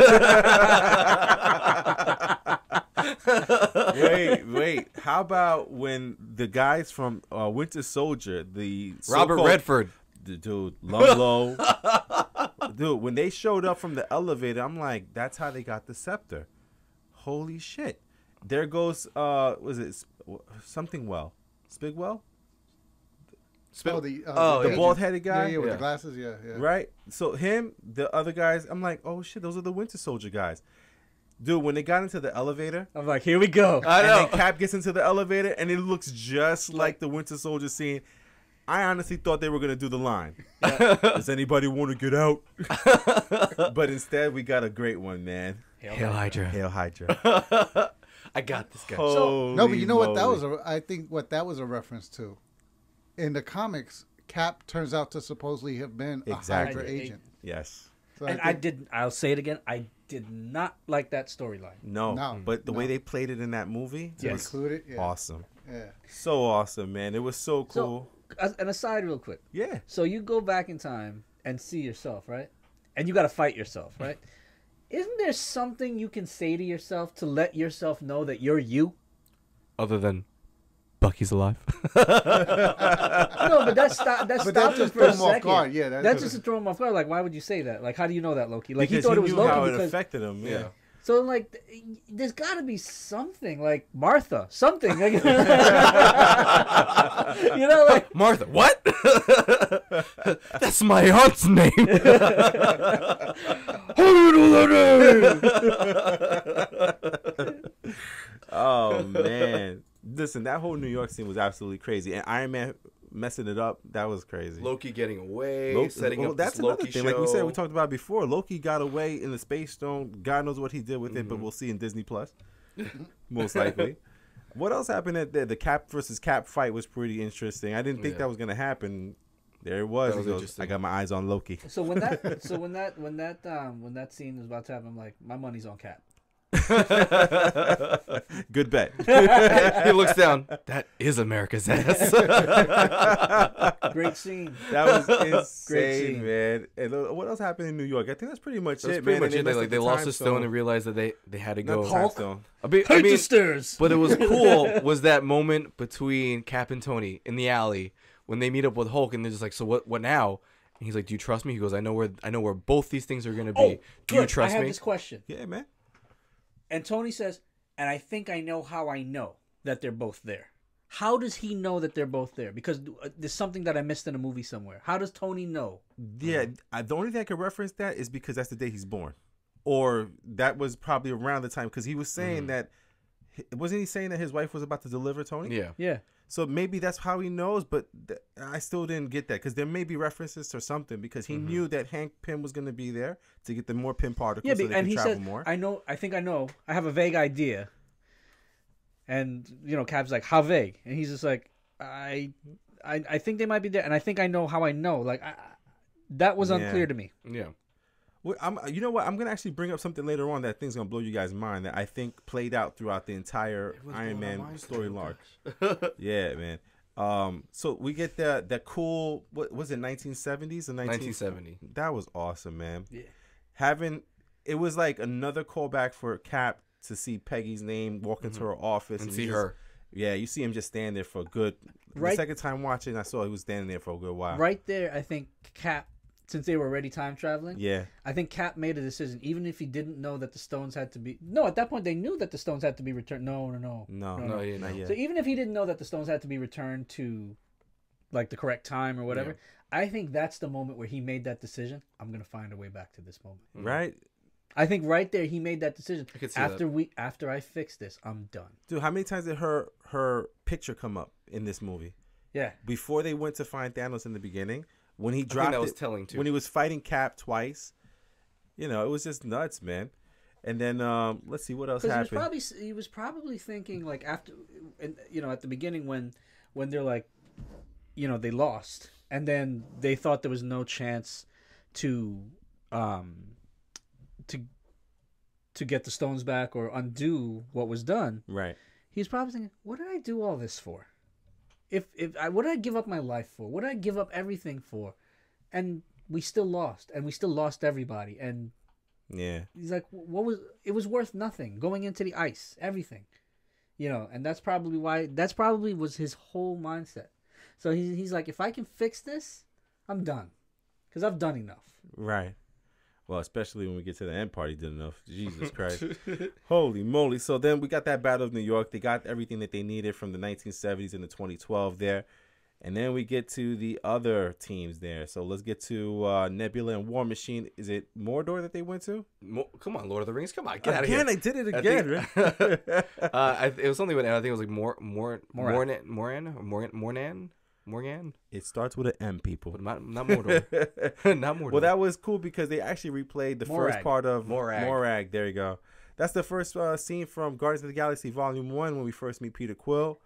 Wait. How about when the guys from Winter Soldier, the Robert Redford. Dude, Lumlow. Dude, when they showed up from the elevator, I'm like, that's how they got the scepter. Holy shit. There goes, was it something well? Spigwell? The bald-headed guy? Yeah, with the glasses, yeah. Right? So him, the other guys, I'm like, oh shit, those are the Winter Soldier guys. Dude, when they got into the elevator, I'm like, here we go. I know. And then Cap gets into the elevator, and it looks just like the Winter Soldier scene. I honestly thought they were going to do the line. Yeah. Does anybody want to get out? But instead, we got a great one, man. Hail Hydra. Hail Hydra. I got this guy. No, but you know what that was? I think what that was a reference to. In the comics, Cap turns out to supposedly have been a Hydra agent. Yes. So I'll say it again. I did not like that storyline. No. But the way they played it in that movie was included, awesome. Yeah. So awesome, man. It was so cool. An aside real quick. Yeah. So you go back in time and see yourself, right? And you got to fight yourself, right? Isn't there something you can say to yourself to let yourself know that you're you? Other than Bucky's alive. No, but that stopped him for a second. Yeah, that's just to throw him off guard. Like, why would you say that? Like, how do you know that, Loki? Like, because he thought it was knew Loki how it because affected him. Yeah. So like, there's got to be something like Martha, something. Like, like Martha. What? That's my aunt's name. How do you know that name? Oh man, listen, that whole New York scene was absolutely crazy, and Iron Man messing it up, that was crazy. Loki getting away, setting up that's this another Loki thing. show. Like we said, we talked about it before. Loki got away in the Space Stone. God knows what he did with it, but we'll see in Disney Plus, most likely. What else happened at the Cap versus Cap fight was pretty interesting. I didn't think that was gonna happen. There it was. He goes, I got my eyes on Loki. So when that scene was about to happen, I'm like, my money's on Cap. Good bet. He looks down. That is America's ass. Great scene. That was insane, Great scene. man. And what else happened in New York? I think that's pretty much That's it, pretty man. much it. They lost the stone and realized that they had to go. Hulk. I mean, the stairs. But it was cool. Was that moment between Cap and Tony in the alley when they meet up with Hulk and they're just like, so what now? And he's like, do you trust me? He goes, I know where both these things are gonna be. Do you trust me? I have this question. Yeah, man. And Tony says, and I think I know how I know that they're both there. How does he know that they're both there? Because there's something that I missed in a movie somewhere. How does Tony know? Yeah, the only thing I can reference that is because that's the day he's born. Or that was probably around the time, because he was saying that, wasn't he saying that his wife was about to deliver Tony? Yeah. Yeah. So maybe that's how he knows, but I still didn't get that, because there may be references or something, because he knew that Hank Pym was going to be there to get the more Pym particles so they can travel more. I think I know. I have a vague idea. And, Cap's like, how vague? And he's just like, I think they might be there, and I think I know how I know. Like, that was unclear to me. Yeah. Well, you know what? I'm going to actually bring up something later on that I think is going to blow you guys' mind that I think played out throughout the entire Iron Man story arc. Yeah, man. So we get that cool, what was it, 1970s? 1970. That was awesome, man. Yeah. It was like another callback for Cap to see Peggy's name walk into her office. And see her. Yeah, you see him just stand there for a good, the second time watching, I saw he was standing there for a good while. Right there, I think Cap, since they were already time traveling, I think Cap made a decision, even if he didn't know that the stones had to be. No, at that point they knew that the stones had to be returned. No. Not yet. So even if he didn't know that the stones had to be returned to, like, the correct time or whatever, I think that's the moment where he made that decision. I'm gonna find a way back to this moment. Right. I think right there he made that decision. I could see After I fix this, I'm done. Dude, how many times did her picture come up in this movie? Yeah. Before they went to find Thanos in the beginning. When he dropped that was telling too. When he was fighting Cap twice, it was just nuts, man. And then let's see what else happened. He was probably thinking like after, and at the beginning when they're like, they lost, and then they thought there was no chance to get the stones back or undo what was done. Right. He's probably thinking, what did I do all this for? What did I give up my life for? What did I give up everything for? And we still lost, and we still lost everybody. And yeah, he's like, it was worth nothing going into the ice, everything, and that's probably was his whole mindset. So he's like, if I can fix this, I'm done, because I've done enough. Right. Well, especially when we get to the end part, he did enough. Jesus Christ. Holy moly. So then we got that Battle of New York. They got everything that they needed from the 1970s and the 2012 there. And then we get to the other teams there. So let's get to Nebula and War Machine. Is it Mordor that they went to? Come on, Lord of the Rings. Come on, get out of here. Again, I did it again. It was something when I think it was like Morgan. It starts with an M, people. But not Mordor. Not Mordor. Well, that was cool because they actually replayed the first part of Morag. There you go. That's the first scene from Guardians of the Galaxy Volume 1 when we first meet Peter Quill.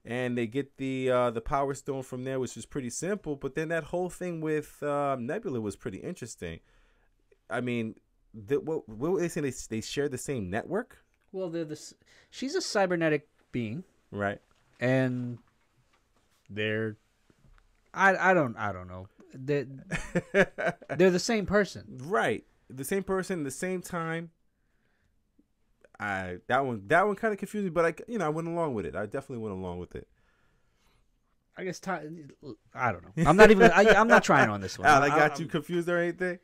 And they get the Power Stone from there, which is pretty simple. But then that whole thing with Nebula was pretty interesting. I mean, what were they saying? They share the same network? Well, she's a cybernetic being. Right. And they're I don't know. They're the same person. Right. The same person, the same time. That one kind of confused me, but I went along with it. I definitely went along with it. I guess I don't know. I'm not even. I'm not trying on this one. Al, I got you confused or anything?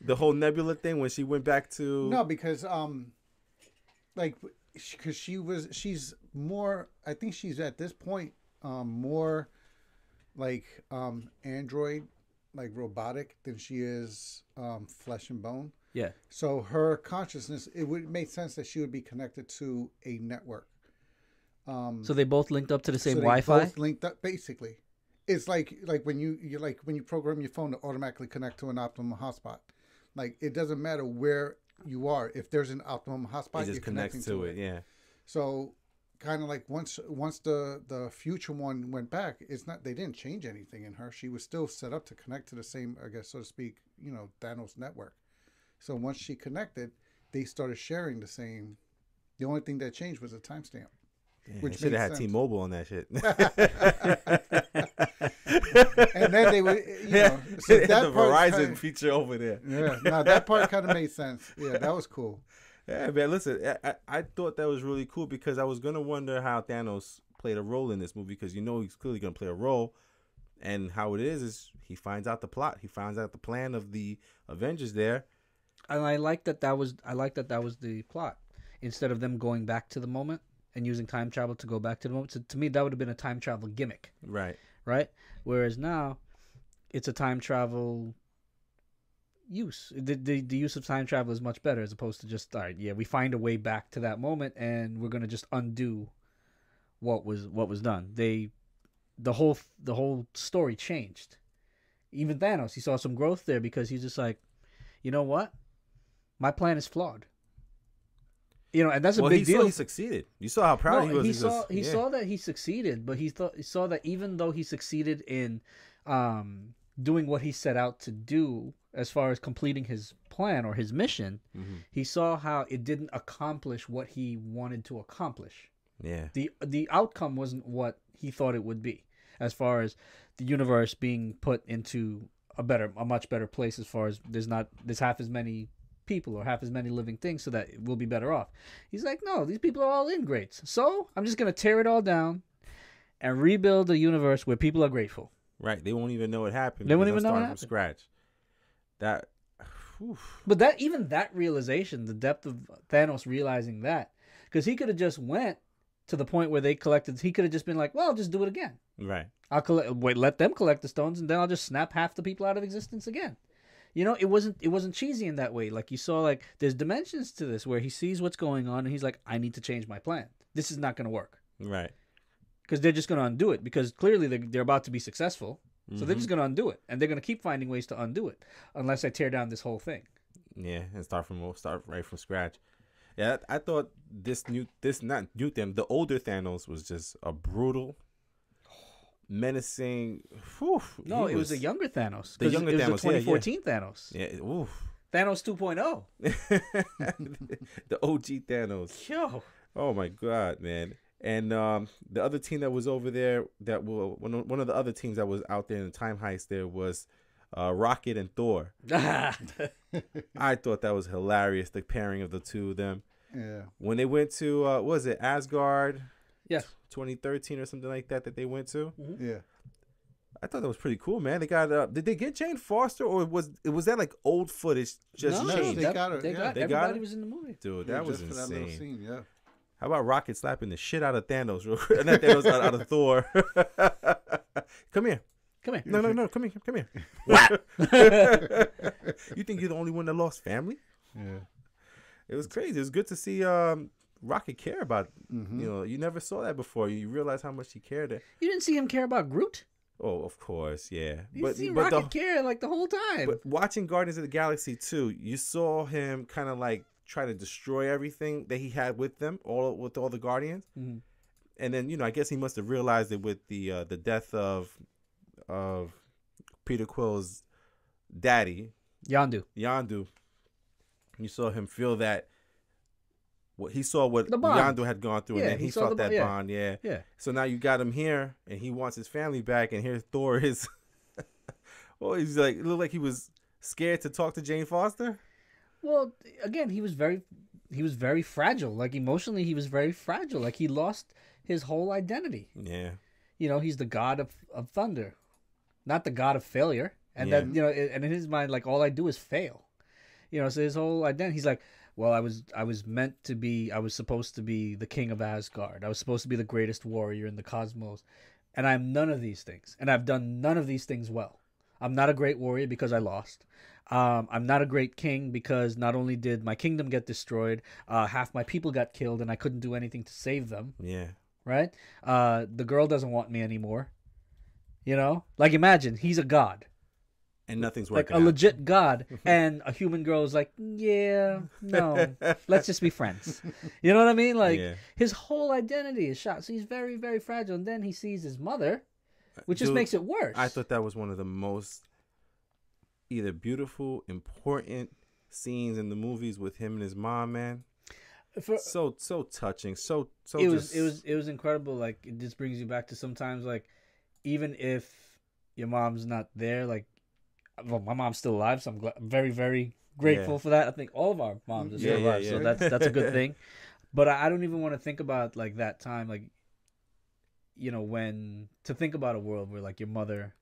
The whole Nebula thing when she went back to no, because because she's more. I think she's at this point more like android, like robotic than she is flesh and bone. Yeah. So her consciousness, it would make sense that she would be connected to a network. So they both linked up to the same Wi-Fi. Wi-Fi. Both linked up, basically. It's like when you program your phone to automatically connect to an optimum hotspot. Like it doesn't matter where you are. If there's an optimum hotspot, it just connects to it. Yeah. So kind of like once the future one went back, it's not, they didn't change anything in her. She was still set up to connect to the same, I guess, so to speak, Thanos network. So once she connected, they started sharing the same. The only thing that changed was a timestamp. Which should have had T-Mobile on that shit. And then they would, so that the Verizon feature over there. Yeah, no, that part kind of made sense. Yeah, that was cool. Yeah, man, listen, I thought that was really cool because I was going to wonder how Thanos played a role in this movie because he's clearly going to play a role. And how it is he finds out the plot. He finds out the plan of the Avengers there. And I like that was the plot. Instead of them going back to the moment and using time travel to go back to the moment. So to me, that would have been a time travel gimmick. Right. Right? Whereas now, it's a time travel use. The use of time travel is much better as opposed to just, all right, yeah, we find a way back to that moment and we're going to just undo what was done. The whole story changed. Even Thanos, he saw some growth there because he's just like, you know what? My plan is flawed. And that's a big deal. Saw he succeeded. You saw how proud he was. He saw that he succeeded, but he saw that even though he succeeded in doing what he set out to do as far as completing his plan or his mission, he saw how it didn't accomplish what he wanted to accomplish. Yeah. The outcome wasn't what he thought it would be, as far as the universe being put into a much better place, as far as there's half as many people or half as many living things, so that we'll be better off. He's like, no, these people are all ingrates, so I'm just gonna tear it all down and rebuild a universe where people are grateful. Right. They won't even know it happened. They won't even know it happened from scratch. That. But that realization, the depth of Thanos realizing that, because he could have just went to the point where they collected. He could have just been like, well, I'll just do it again. Right. Let them collect the stones, and then I'll just snap half the people out of existence again. It wasn't cheesy in that way. Like you saw, like there's dimensions to this where he sees what's going on and he's like, I need to change my plan. This is not going to work. Right. Because they're just going to undo it because clearly they're about to be successful. So they're just going to undo it, and they're going to keep finding ways to undo it unless I tear down this whole thing. Yeah, and start right from scratch. Yeah, I thought this not new Thanos, the older Thanos was just a brutal, menacing. Whew, No, it was a younger Thanos. The younger Thanos, it was the 2014 Thanos. Yeah, oof. Thanos 2.0. The OG Thanos. Yo. Oh my God, man. And the other team that was over there, one of the other teams that was out there in the time heist there was Rocket and Thor. I thought that was hilarious, the pairing of the two of them. Yeah. When they went to, what was it, Asgard? Yeah. 2013 or something like that they went to. Mm-hmm. Yeah. I thought that was pretty cool, man. They got, did they get Jane Foster, or was that like old footage just No, changed? they got her. They got They got everybody her? was in the movie. Dude, Yeah, that was just for that little insane. scene, yeah. How about Rocket slapping the shit out of Thanos? Not Thanos, out of Thor. Come here. Come here. No, come here. Come here. You think you're the only one that lost family? Yeah. It was crazy. It was good to see Rocket care about, you never saw that before. You realize how much he cared. You didn't see him care about Groot? Oh, of course, yeah. You see Rocket care like the whole time. But watching Guardians of the Galaxy 2, you saw him kind of like try to destroy everything that he had with them, with all the Guardians. Mm-hmm. And then, I guess he must have realized it with the death of Peter Quill's daddy, Yondu. You saw him feel that. He saw what The bond. Yondu had gone through, Yeah, and then he he saw felt the that bond, bond. Yeah. So now you got him here, and he wants his family back, and here's Thor is. Well, he's like, it looked like he was scared to talk to Jane Foster. Well, again, he was very fragile. Like emotionally, he was very fragile. Like he lost his whole identity. Yeah. He's the god of thunder, not the god of failure. And Yeah. that, and in his mind, like all I do is fail. So his whole identity, he's like, well, I was supposed to be the king of Asgard. I was supposed to be the greatest warrior in the cosmos. And I'm none of these things. And I've done none of these things well. I'm not a great warrior because I lost. I'm not a great king because not only did my kingdom get destroyed, half my people got killed and I couldn't do anything to save them. Yeah. Right? The girl doesn't want me anymore. Like imagine he's a god. And nothing's Like working a out. legit god, and a human girl is like, yeah, no, let's just be friends. You know what I mean? Like Yeah. his whole identity is shot, so he's very, very fragile. And then he sees his mother, which just Dude, makes it worse. I thought that was one of the most either beautiful, important scenes in the movies with him and his mom, man. So touching, so it was incredible. Like it just brings you back to sometimes, like even if your mom's not there, like. Well, my mom's still alive, so I'm very, very grateful for that. I think all of our moms are still alive, so that's a good thing. But I don't even want to think about like that time, like when to think about a world where like your mother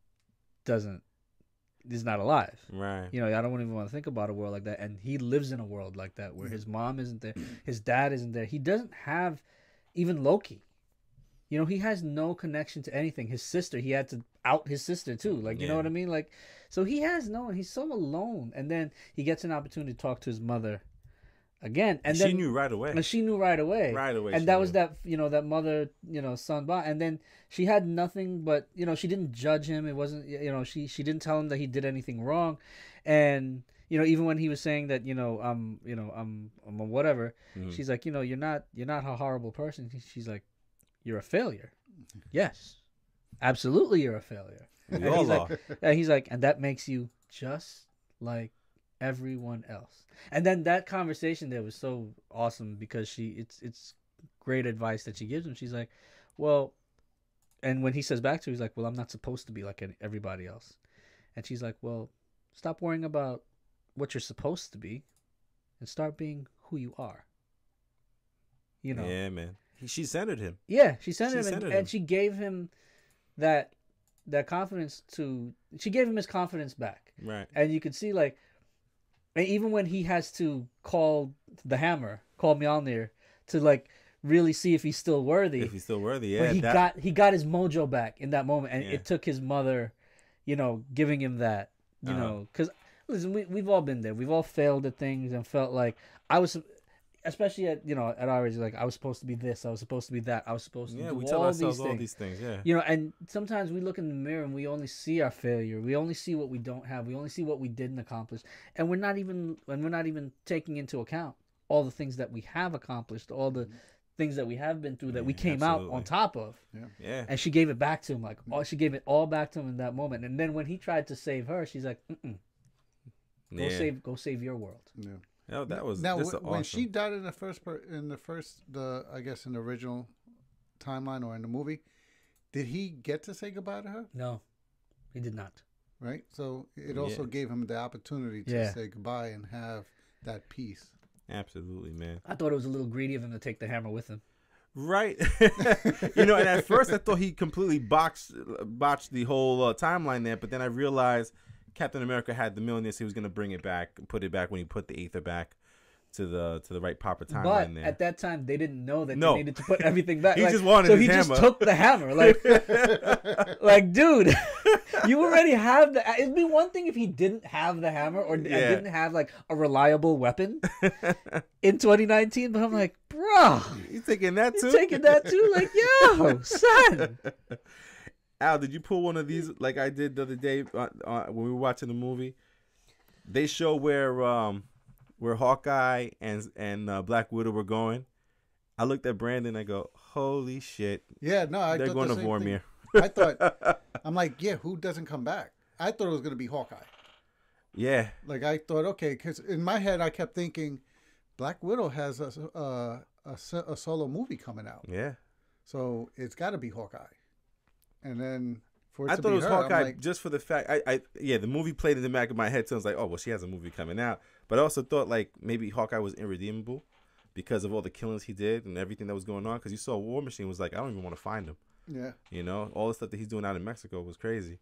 is not alive, right. I don't even want to think about a world like that. And he lives in a world like that where his mom isn't there, his dad isn't there. He doesn't have even Loki. He has no connection to anything. His sister, he had to out his sister too. Like, you know what I mean? Like, so he has no one. He's so alone. And then he gets an opportunity to talk to his mother again. And then she knew right away. And she knew right away. Right away. And that was that, that mother, son bond. And then she had nothing but, she didn't judge him. It wasn't, she didn't tell him that he did anything wrong. And, even when he was saying that, I'm a whatever, she's like, you're not a horrible person. She's like, you're a failure. Yes, absolutely, you're a failure. He's like, and that makes you just like everyone else. And then that conversation there was so awesome because it's great advice that she gives him. She's like, well, and when he says back to her, he's like, well, I'm not supposed to be like everybody else. And she's like, well, stop worrying about what you're supposed to be and start being who you are. Yeah, man. She centered him. Yeah, she centered him, and she gave him that confidence she gave him his confidence back. Right. And you could see, like, and even when he has to call Mjolnir to, like, really see if he's still worthy. If he's still worthy, yeah. But he got his mojo back in that moment, and it took his mother, giving him that, because, listen, we've all been there. We've all failed at things and felt like especially at our age, like I was supposed to be this, I was supposed to be that, I was supposed to do we tell all ourselves these things. all these things, yeah. And sometimes we look in the mirror and we only see our failure. We only see what we don't have. We only see what we didn't accomplish, and we're not even taking into account all the things that we have accomplished, all the things that we have been through that we came out on top of. Yeah. And she gave it back to him, like, oh, she gave it all back to him in that moment. And then when he tried to save her, she's like, go save your world. Yeah. Oh, that was now awesome. When she died in I guess in the original timeline or in the movie, did he get to say goodbye to her? No, he did not. Right. So it also gave him the opportunity to say goodbye and have that peace. Absolutely, man. I thought it was a little greedy of him to take the hammer with him. Right. And at first I thought he completely botched the whole timeline there, but then I realized Captain America had the Mjolnir, so he was going to bring it back, put it back when he put the Aether back to the right proper timeline but there. At that time, they didn't know that they needed to put everything back. He just wanted his hammer. So he just took the hammer. Like, dude, you already have the... It'd be one thing if he didn't have the hammer or didn't have, like, a reliable weapon in 2019, but I'm like, bro. You taking that too? You taking that too? Like, yo, son. Al, did you pull one of these like I did the other day when we were watching the movie? They show where Hawkeye and Black Widow were going. I looked at Brandon. I go, holy shit! Yeah, no, they're going to Vormir. I thought, I'm like, yeah, who doesn't come back? I thought it was going to be Hawkeye. Yeah, like I thought, okay, because in my head I kept thinking, Black Widow has a solo movie coming out. Yeah, so it's got to be Hawkeye. And then I thought it was Hawkeye just for the fact the movie played in the back of my head, so I was like, oh well, she has a movie coming out. But I also thought like maybe Hawkeye was irredeemable because of all the killings he did and everything that was going on. Because you saw War Machine was like, I don't even want to find him. Yeah, all the stuff that he's doing out in Mexico was crazy.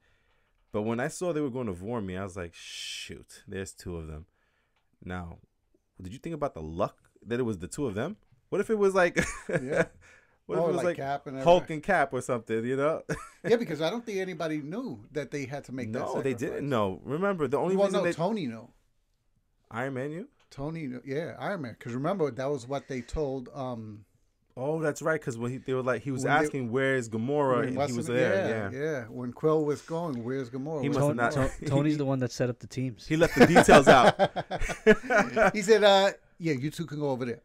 But when I saw they were going to Vormir, I was like, shoot, there's two of them. Now, did you think about the luck that it was the two of them? What if it was like What if it was like Cap and Hulk and Cap or something, Yeah, because I don't think anybody knew that they had to make that sacrifice. No, they didn't know. Remember, the only reason Tony knew. Iron Man knew? Tony knew. Yeah, Iron Man. Because remember, that was what they told... Oh, that's right, because when they were like, he was asking, where's Gamora, and he was there. Yeah. When Quill was going, where's Gamora? He must not... Tony's the one that set up the teams. He left the details out. He said, yeah, you two can go over there.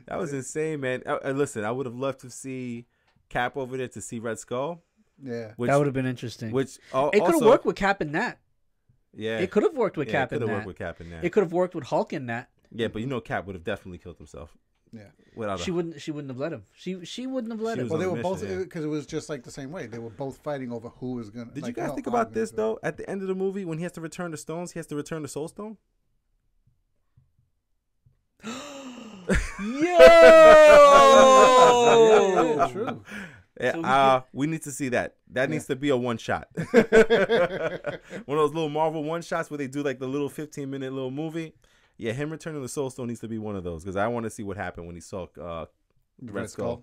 That was insane, man. Listen, I would have loved to see Cap over there to see Red Skull. Yeah. That would have been interesting. Which it could have worked with Cap and Nat. Yeah. It could have worked with Cap and Nat. It could have worked with Cap and Nat. It could have worked with Hulk and Nat. Yeah, but Cap would have definitely killed himself. Yeah. She wouldn't have let him. She wouldn't have let him. Well, they were both, because it was just like the same way. They were both fighting over who was going to... Did you guys think about this, though? At the end of the movie, when he has to return the stones, he has to return the Soul Stone? Yo! Yeah, true. Yeah, we need to see that. That needs to be a one shot. One of those little Marvel one shots where they do like the little 15-minute little movie. Yeah, him returning the Soul Stone needs to be one of those because I want to see what happened when he saw Red Skull.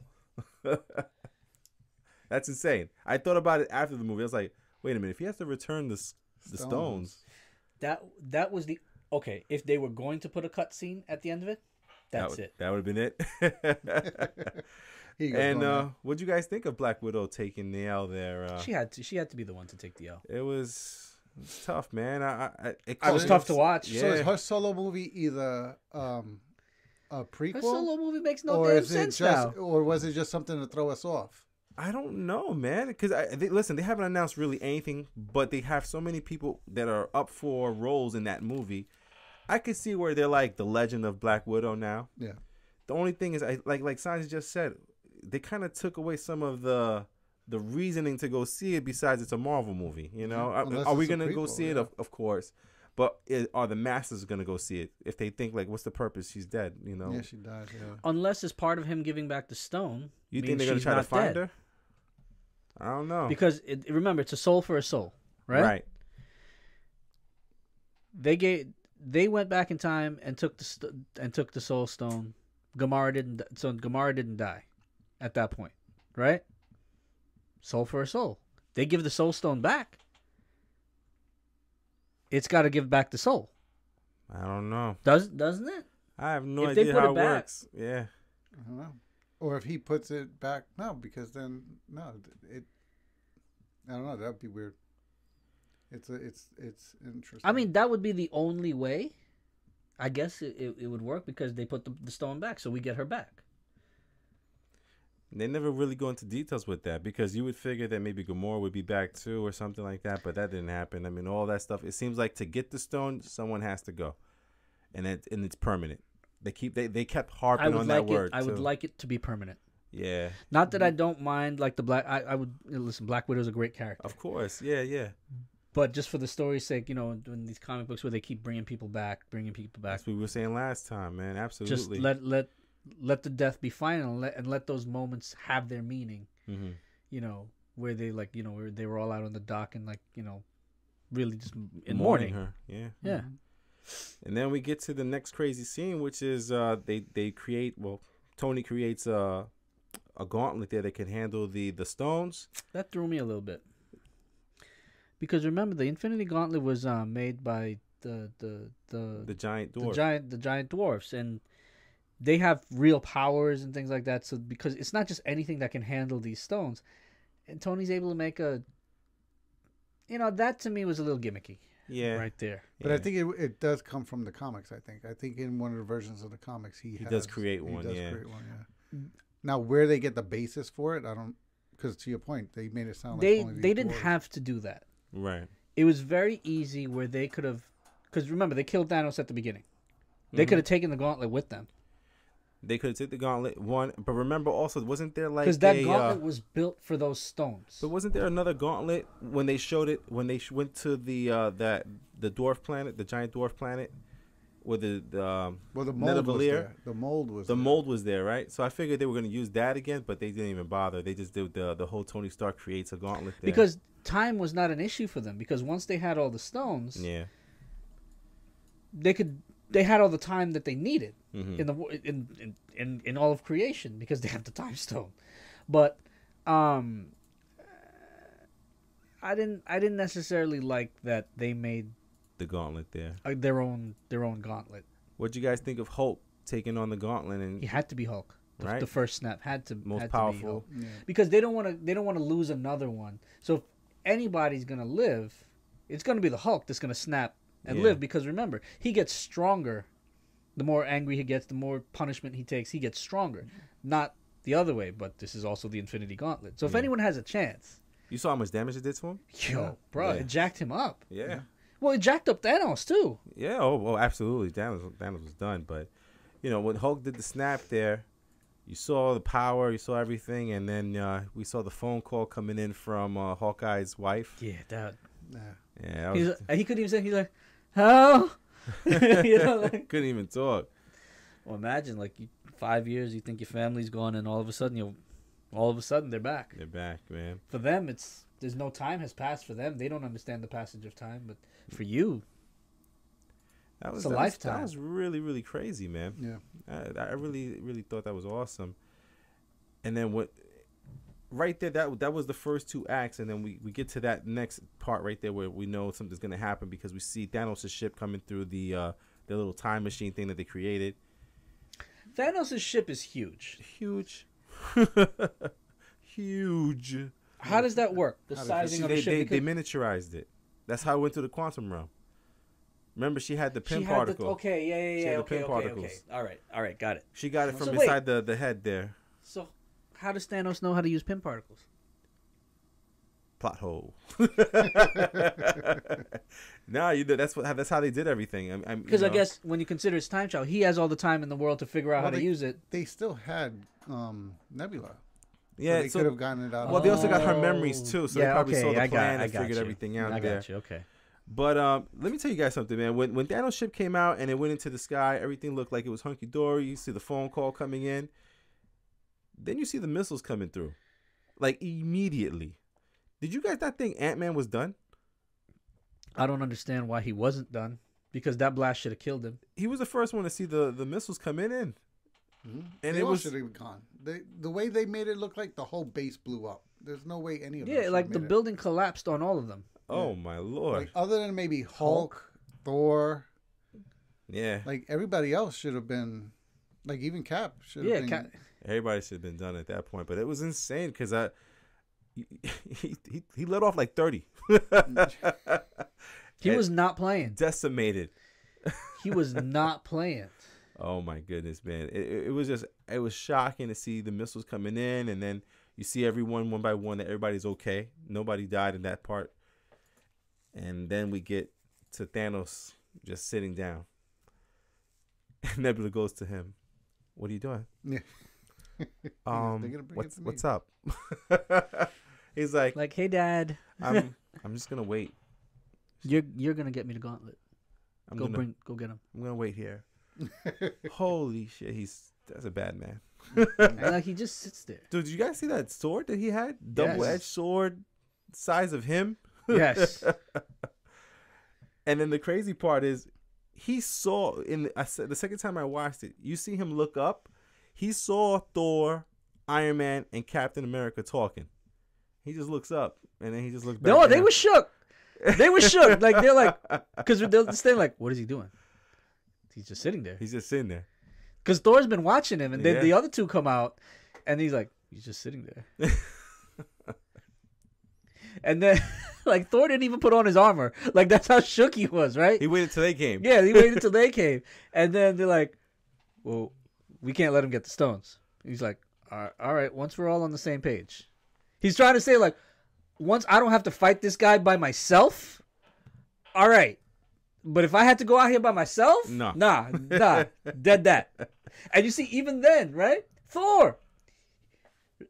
That's insane. I thought about it after the movie. I was like, wait a minute, if he has to return the stones. That was the okay. If they were going to put a cut scene at the end of it, that's it. That would have been it. And what'd you guys think of Black Widow taking the L there? She had to be the one to take the L. It was tough, man. It was tough to watch. Yeah. So is her solo movie either a prequel? Her solo movie makes no damn sense now. Or was it just something to throw us off? I don't know, man. Because listen, they haven't announced really anything, but they have so many people that are up for roles in that movie. I could see where they're like the Legend of Black Widow now. Yeah. The only thing is, like Sanjay just said, they kind of took away some of the reasoning to go see it. Besides, it's a Marvel movie, Are we gonna go see it? Of course, but are the masses gonna go see it if they think like, what's the purpose? She's dead, Yeah, she dies. Yeah. Unless it's part of him giving back the stone. You think they're gonna try to find her? I don't know. Because remember, it's a soul for a soul, right? Right. They went back in time and took the soul stone. Gamora didn't die at that point, right? Soul for a soul. They give the soul stone back. It's got to give back the soul. I don't know. Doesn't it? I have no idea how it works. Yeah. I don't know. Or if he puts it back, no, because then I don't know. That would be weird. It's interesting. I mean, that would be the only way. I guess it would work because they put the stone back, so we get her back. They never really go into details with that because you would figure that maybe Gamora would be back too or something like that, but that didn't happen. I mean, all that stuff. It seems like to get the stone, someone has to go, and it's permanent. They kept harping on that word. I would like it to be permanent. Yeah. Not that I don't mind like the Black. I would listen. Black Widow's a great character. Of course. Yeah. But just for the story's sake, in these comic books where they keep bringing people back. That's what we were saying last time, man. Absolutely. Just let the death be final and let those moments have their meaning. Mm-hmm. Where they where they were all out on the dock and really just in mourning her. Yeah. Yeah. And then we get to the next crazy scene, which is they create Tony creates a gauntlet there that can handle the stones. That threw me a little bit. Because remember, the Infinity Gauntlet was made by the giant dwarf. The giant dwarfs, and they have real powers and things like that. So because it's not just anything that can handle these stones, and Tony's able to make that to me was a little gimmicky. Yeah, right there. But I think it does come from the comics. I think in one of the versions of the comics he does create one. Now where they get the basis for it, I don't. Because to your point, they made it sound like they didn't have to do that. Right. It was very easy where they could have, because remember they killed Thanos at the beginning. They could have taken the gauntlet with them. They could have taken the gauntlet but remember also wasn't there like because that gauntlet was built for those stones. But wasn't there another gauntlet when they showed it when they went to the dwarf planet, the giant dwarf planet, with the mold was there. The mold was there, right? So I figured they were going to use that again, but they didn't even bother. They just did the whole Tony Stark creates a gauntlet there. Because time was not an issue for them because once they had all the stones, they had all the time that they needed in all of creation because they have the time stone. But I didn't necessarily like that they made the gauntlet there their own gauntlet. What'd you guys think of Hulk taking on the gauntlet? And he had to be Hulk. Right? The first snap had to powerful to be because they don't want to lose another one. So if anybody's gonna live, it's gonna be the Hulk that's gonna snap and live because remember he gets stronger. The more angry he gets, the more punishment he takes. He gets stronger, not the other way. But this is also the Infinity Gauntlet. So if anyone has a chance, you saw how much damage it did to him. It jacked him up. Yeah. Well, it jacked up Thanos too. Yeah. Oh, absolutely. Thanos was done. But when Hulk did the snap there, you saw the power, you saw everything, and then we saw the phone call coming in from Hawkeye's wife. Yeah, that. Yeah. He couldn't even say. He's like, "How?" Couldn't even talk. Well, imagine 5 years, you think your family's gone, and all of a sudden they're back. They're back, man. For them, there's no time has passed for them. They don't understand the passage of time, but for you, it's a lifetime. That was really, really crazy, man. Yeah, I really, really thought that was awesome. And then right there, that was the first two acts, and then we get to that next part right there where we know something's gonna happen because we see Thanos' ship coming through the little time machine thing that they created. Thanos' ship is huge. Huge. Huge. How does that work? The sizing of the ship? They miniaturized it. That's how it went to the quantum realm. Remember, she had the pin particle. Okay. Particles. All right, got it. She got it from inside the head there. So, how does Thanos know how to use pin particles? Plot hole. No, that's how they did everything. Because I guess when you consider it's time travel, he has all the time in the world to figure out how to use it. They still had Nebula. Yeah, so they could have gotten it out. Well, they also got her memories too, so they probably saw the plan and figured everything out there. I got you. Okay. But let me tell you guys something, man. When Thanos' ship came out and it went into the sky, everything looked like it was hunky dory. You see the phone call coming in. Then you see the missiles coming through, immediately. Did you guys not think Ant-Man was done? I don't understand why he wasn't done because that blast should have killed him. He was the first one to see the missiles come in. Mm-hmm. And they should have gone. The way they made it look like the whole base blew up. There's no way any of them. Yeah, the building collapsed on all of them. Oh my Lord! Other than maybe Hulk, Thor. Yeah. Everybody else should have been, even Cap should have been. Everybody should have been done at that point, but it was insane because he let off 30. He was not playing. Decimated. He was not playing. Oh my goodness, man! It was shocking to see the missiles coming in, and then you see everyone one by one that everybody's okay. Nobody died in that part, and then we get to Thanos just sitting down. And Nebula goes to him. What are you doing? Yeah. What's up? He's like, hey, Dad. I'm just gonna wait. You're gonna get me the gauntlet. Go get him. I'm gonna wait here. Holy shit, that's a bad man. And like he just sits there. Dude, did you guys see that sword that he had? Double-edged sword, size of him. Yes. And then the crazy part is, he saw the second time I watched it, you see him look up. He saw Thor, Iron Man, and Captain America talking. He just looks up, and then he just looks back. No, they were shook. They were shook. Like they're like, because they're staying like, what is he doing? He's just sitting there. He's just sitting there. Because Thor's been watching him, and then the other two come out, and he's like, he's just sitting there. And then, like, Thor didn't even put on his armor. Like, that's how shook he was, right? He waited till they came. Yeah, he waited till they came. And then they're like, well, we can't let him get the stones. He's like, all right, once we're all on the same page. He's trying to say, like, once I don't have to fight this guy by myself, all right. But if I had to go out here by myself, nah, dead that. And you see, even then, right? Thor,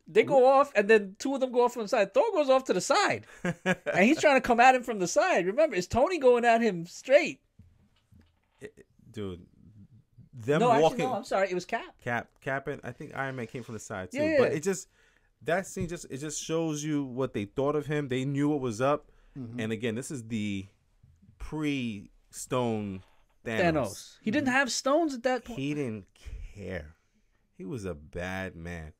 they go off, and then two of them go off on the side. Thor goes off to the side, and he's trying to come at him from the side. Remember, it's Tony going at him straight. Dude, Actually, I'm sorry, it was Cap. Cap, and I think Iron Man came from the side too. Yeah. But that scene just shows you what they thought of him. They knew what was up, and again, this is the pre-stone Thanos. He didn't have stones at that point. He didn't care. He was a bad man.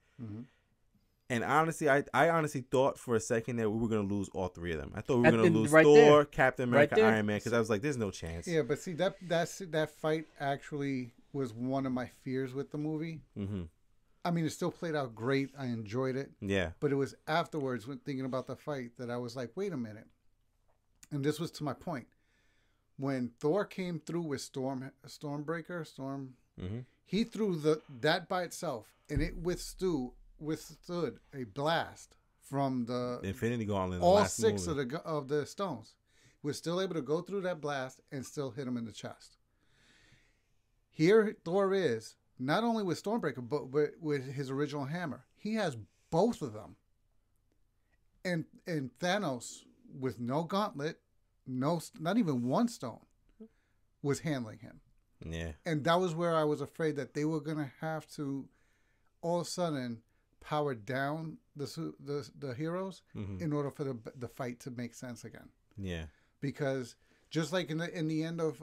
And honestly, I honestly thought for a second that we were going to lose all three of them. I thought we were going to lose Thor, there. Captain America, Iron Man, because I was like, there's no chance. Yeah, but see, that fight actually was one of my fears with the movie. I mean, it still played out great. I enjoyed it. Yeah. But it was afterwards, when thinking about the fight, that I was like, wait a minute. And this was to my point. When Thor came through with Stormbreaker, he threw that by itself, and it withstood a blast from the Infinity Gauntlet. All six of the stones was still able to go through that blast and still hit him in the chest. Here, Thor is not only with Stormbreaker, but with his original hammer. He has both of them. And Thanos, with no gauntlet, not even one stone, was handling him. Yeah. And that was where I was afraid that they were going to have to all of a sudden power down the heroes in order for the fight to make sense again. Yeah. Because just like in the end of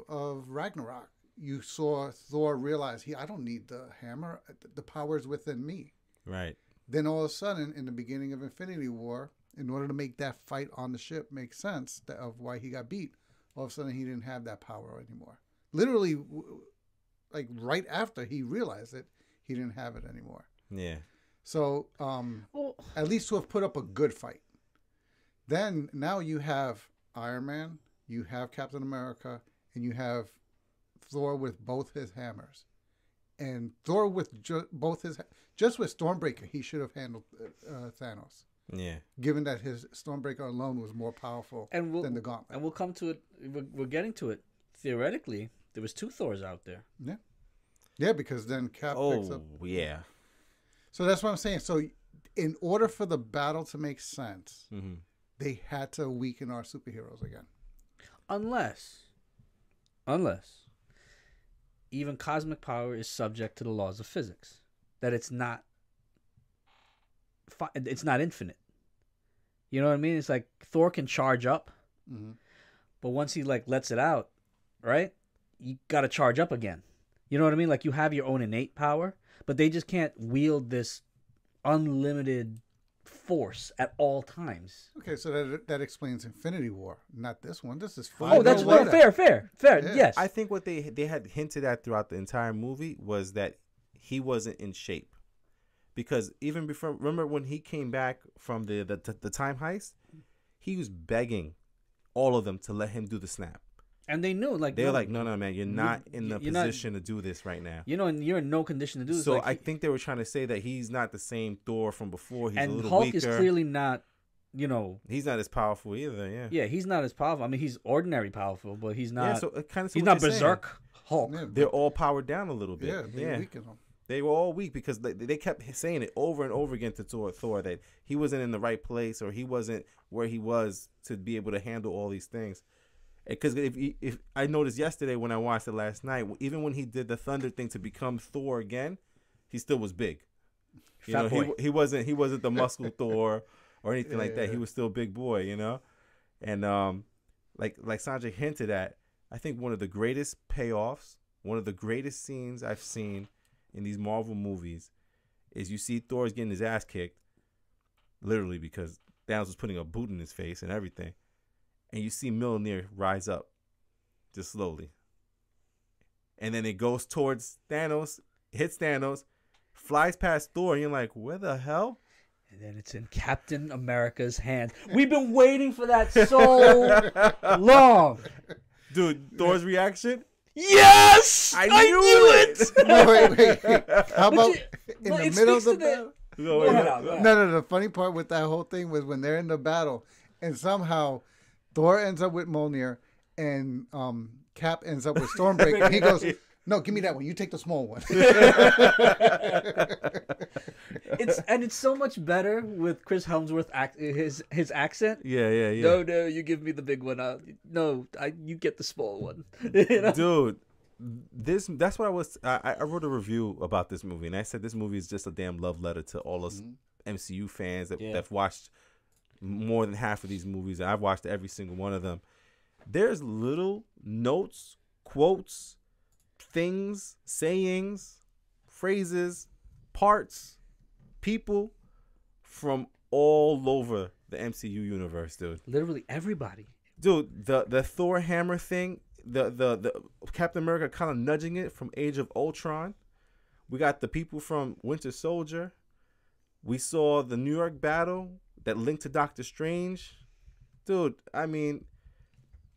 Ragnarok, you saw Thor realize I don't need the hammer. The power is within me. Right. Then all of a sudden, in the beginning of Infinity War, in order to make that fight on the ship make sense of why he got beat, all of a sudden he didn't have that power anymore. Literally, like right after he realized it, he didn't have it anymore. Yeah. So, at least to have put up a good fight. Then, now you have Iron Man, you have Captain America, and you have Thor with both his hammers. And Thor with just with Stormbreaker, he should have handled Thanos. Yeah. Given that his Stormbreaker alone was more powerful than the Gauntlet. And we'll come to it. We're getting to it. Theoretically, there was two Thors out there. Yeah. Yeah, because then Cap picks up. Oh, yeah. So that's what I'm saying. So in order for the battle to make sense, they had to weaken our superheroes again. Unless even cosmic power is subject to the laws of physics. That it's not infinite. You know what I mean? It's like Thor can charge up, but once he lets it out, right? You got to charge up again. You know what I mean? Like you have your own innate power, but they just can't wield this unlimited force at all times. Okay, so that explains Infinity War, not this one. This is fair. Yeah. Yes. I think what they had hinted at throughout the entire movie was that he wasn't in shape. Because even before, remember when he came back from the time heist, he was begging all of them to let him do the snap. And they knew, like, they were like, no, man, you're not in the position to do this right now. And you're in no condition to do this. So I think they were trying to say that he's not the same Thor from before. He's a little Hulk weaker. is clearly not, he's not as powerful either. Yeah. Yeah, he's not as powerful. I mean, he's ordinary powerful, but he's not. Yeah, so it kind of he's not berserk Hulk. Yeah, They're all powered down a little bit. Yeah, they weakened him. They were all weak because they kept saying it over and over again to Thor that he wasn't in the right place or he wasn't where he was to be able to handle all these things. Because if I noticed yesterday when I watched it last night, even when he did the thunder thing to become Thor again, he still was big. He wasn't the muscle Thor or anything like that. He was still a big boy, And like Sanjay hinted at, I think one of the greatest payoffs, one of the greatest scenes I've seen in these Marvel movies is you see Thor's getting his ass kicked, literally because Thanos was putting a boot in his face and everything. And you see Mjolnir rise up just slowly. And then it goes towards Thanos, hits Thanos, flies past Thor, and you're like, where the hell? And then it's in Captain America's hands. We've been waiting for that so long. Dude, Thor's reaction? Yes! I knew it! No, wait. How about in the middle of the battle? No. The funny part with that whole thing was when they're in the battle, and somehow Thor ends up with Mjolnir, and Cap ends up with Stormbreaker. And he goes, "No, give me that one. You take the small one." It's so much better with Chris Hemsworth his accent. Yeah. No, you give me the big one. You get the small one. Dude, that's what I wrote a review about this movie, and I said this movie is just a damn love letter to all us MCU fans that've watched more than half of these movies. I've watched every single one of them. There's little notes, quotes, things, sayings, phrases, parts, people from all over the MCU universe, dude. Literally everybody. Dude, the Thor hammer thing, the Captain America kind of nudging it from Age of Ultron. We got the people from Winter Soldier. We saw the New York battle that linked to Doctor Strange. Dude, I mean,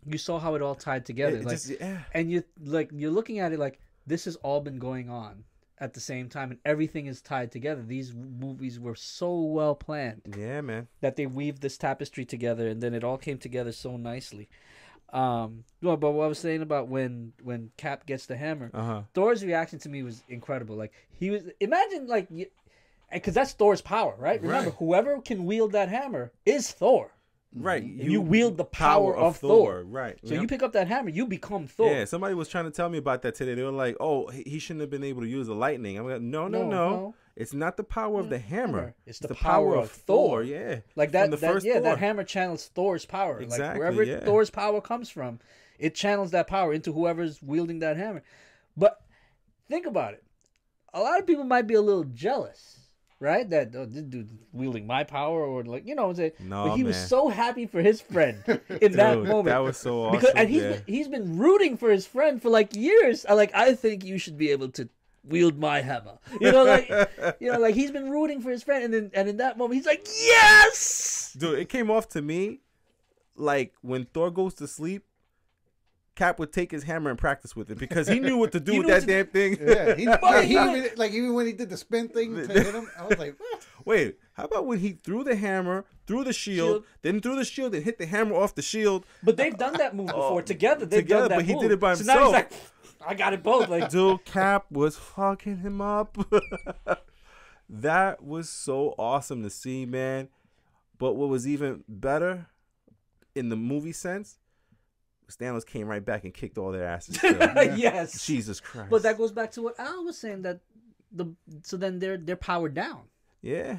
you saw how it all tied together. And you're looking at it like this has all been going on at the same time, and everything is tied together. These movies were so well planned. Yeah, man. That they weaved this tapestry together, and then it all came together so nicely. But what I was saying about when Cap gets the hammer, Thor's reaction to me was incredible. Like because that's Thor's power, right? Remember, whoever can wield that hammer is Thor. Right. You wield the power of Thor. Right. So you pick up that hammer, you become Thor. Yeah, somebody was trying to tell me about that today. They were like, oh, he shouldn't have been able to use the lightning. I'm like, no. It's not the power of the hammer. It's the power of Thor. Yeah. Like that, that hammer channels Thor's power. Exactly, like wherever Thor's power comes from, it channels that power into whoever's wielding that hammer. But think about it. A lot of people might be a little jealous. Right? That this dude wielding my power, or but he was so happy for his friend in that moment. That was so awesome. And he's been rooting for his friend for years. I think you should be able to wield my hammer. He's been rooting for his friend, and in that moment he's like, yes! Dude, it came off to me like when Thor goes to sleep, Cap would take his hammer and practice with it because he knew what to do with that damn thing. Yeah, even when he did the spin thing to hit him, I was like, what? Wait, how about when he threw the hammer, threw the shield, then threw the shield and hit the hammer off the shield? But they've done that move before together. They've done that but he move. did it by himself. So now he's like, I got it both. Dude, Cap was fucking him up. That was so awesome to see, man. But what was even better in the movie sense, Thanos came right back and kicked all their asses. Yes. Jesus Christ. But that goes back to what Al was saying, that so then they're powered down. Yeah.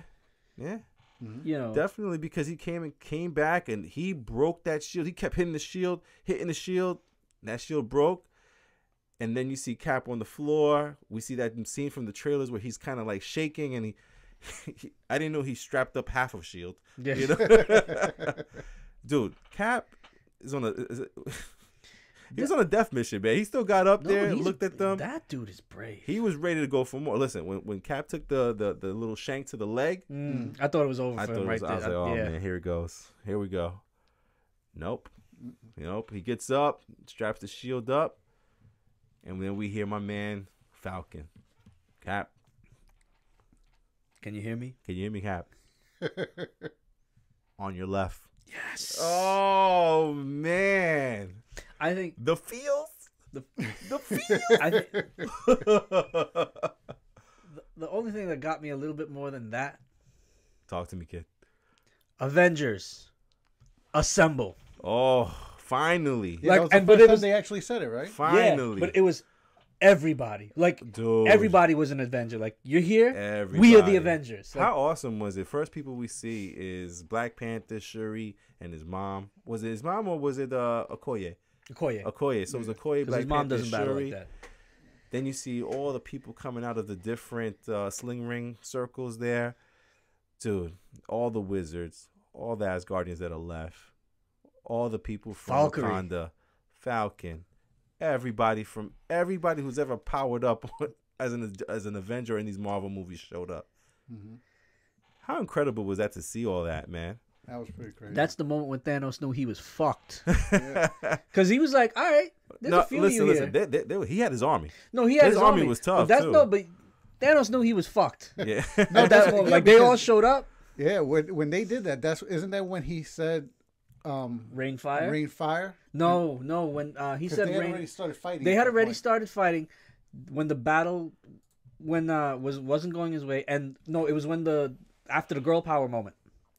Definitely, because he came back and he broke that shield. He kept hitting the shield. That shield broke. And then you see Cap on the floor. We see that scene from the trailers where he's kind of shaking, and he I didn't know he strapped up half of shield. Yeah. Dude, Cap is on a death mission, man. He still got up there and looked at them. That dude is brave. He was ready to go for more. Listen, when Cap took the little shank to the leg, I thought it was over for him right there. I was like, oh man, here it goes. Here we go. Nope. Nope. He gets up, straps the shield up, and then we hear my man Falcon. Cap. Can you hear me? Can you hear me, Cap? On your left. Yes. Oh man. I think the feels. The feels. I think the only thing that got me a little bit more than that. Talk to me, kid. Avengers, assemble. Oh, finally. Yeah, but they actually said it, right? Finally. Yeah, but it was everybody. Like, dude, everybody was an Avenger. Like, you're here, everybody. we are the Avengers. Like, how awesome was it? First people we see is Black Panther, Shuri, and his mom. Was it his mom or was it Okoye? Okoye. So it was Okoye, Black his mom Panther, doesn't battle Shuri. like that. Then you see all the people coming out of the different sling ring circles there. Dude, all the wizards, all the Asgardians that are left, all the people from Wakanda, Falcon, everybody who's ever powered up as an Avenger in these Marvel movies showed up. Mm-hmm. How incredible was that to see all that, man? That was pretty crazy. That's the moment when Thanos knew he was fucked. Because he was like, all right, there's a few of you here. He had his army. No, he had his army. Was tough, too. No, but Thanos knew he was fucked. Yeah. No, that's like they all showed up. Yeah, when they did that, isn't that when he said rain fire? Rain fire? No, when he said they had rain, already started fighting. They had already started fighting when the battle wasn't going his way, and no, it was when after the girl power moment.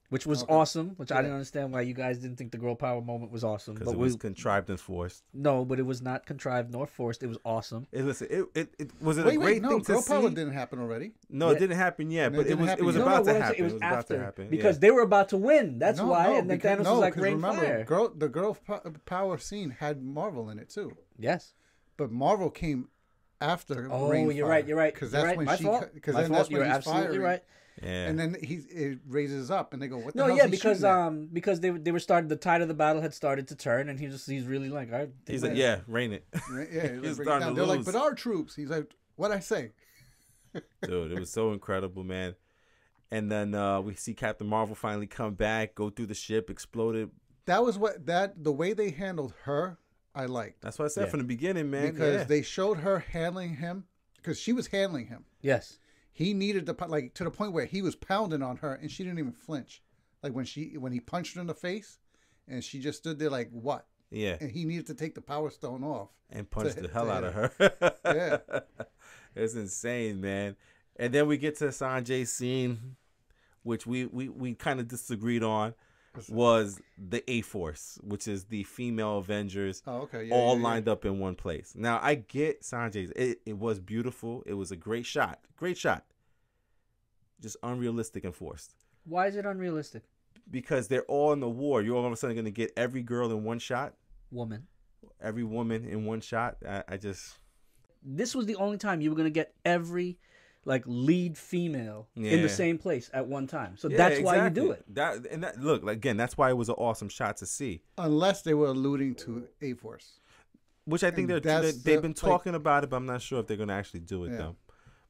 Which was awesome, which I didn't understand why you guys didn't think the girl power moment was awesome. Because it was contrived and forced. No, but it was not contrived nor forced. It was awesome. Listen, it was a great thing to see. Girl power didn't happen already. No, it didn't happen yet, but it was about to happen. It was about to happen. Because they were about to win. That's why. And then Thanos was like, rain fire. The girl power scene had Marvel in it too. Yes. But Marvel came after Rain fire. You're right. Because that's when you're absolutely right. Yeah. And then it raises up, and they go, "What the hell?" No, yeah, because they were started. The tide of the battle had started to turn, and he's really like, all right, he's like, yeah, rain it. Yeah, he's starting to lose. They're like, but our troops. He's like, what'd I say? Dude, it was so incredible, man. And then we see Captain Marvel finally come back, go through the ship, exploded. That was the way they handled her. I liked. That's what I said from the beginning, man. Because they showed her handling him, because she was handling him. Yes. He needed to to the point where he was pounding on her, and she didn't even flinch. Like when he punched her in the face, and she just stood there like, what? Yeah. And he needed to take the Power Stone off and punch the hell out of her. Yeah. It's insane, man. And then we get to Sanjay's scene, which we kind of disagreed on, was the A-Force, which is the female Avengers, lined up in one place. Now, I get Sanjay's. It was beautiful. It was a great shot. Great shot. Just unrealistic and forced. Why is it unrealistic? Because they're all in the war. You're all of a sudden going to get every girl in one shot. Every woman in one shot. I just... This was the only time you were going to get every... lead female in the same place at one time. So that's why you do it. Look, again, that's why it was an awesome shot to see. Unless they were alluding to A-Force. Which I think they've been talking about it, but I'm not sure if they're going to actually do it, though.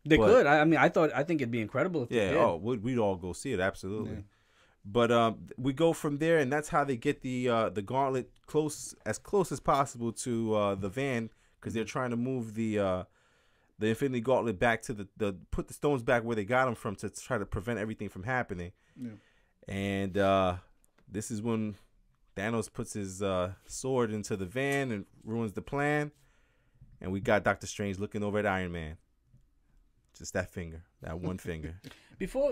They could. I mean, I think it'd be incredible if they did. Oh, we'd all go see it, absolutely. Yeah. But we go from there, and that's how they get the gauntlet as close as possible to the van, because they're trying to move the Infinity Gauntlet back to put the stones back where they got them from to try to prevent everything from happening. Yeah. And this is when Thanos puts his sword into the van and ruins the plan. And we got Doctor Strange looking over at Iron Man. Just that finger, that one finger.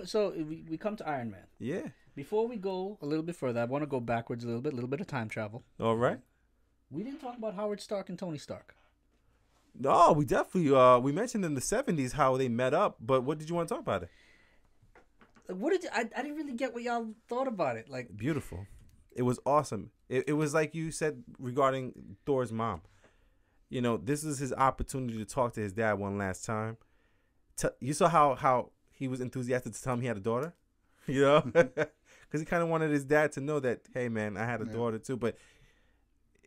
So we come to Iron Man. Yeah. Before we go a little bit further, I want to go backwards a little bit of time travel. All right. We didn't talk about Howard Stark and Tony Stark. No, we definitely we mentioned in the 70s how they met up, but what did you want to talk about it? I didn't really get what y'all thought about it. Like, beautiful. It was awesome. It was like you said regarding Thor's mom. You know, this is his opportunity to talk to his dad one last time. You saw how he was enthusiastic to tell him he had a daughter, you know, because he kind of wanted his dad to know that, hey man, I had a daughter too. But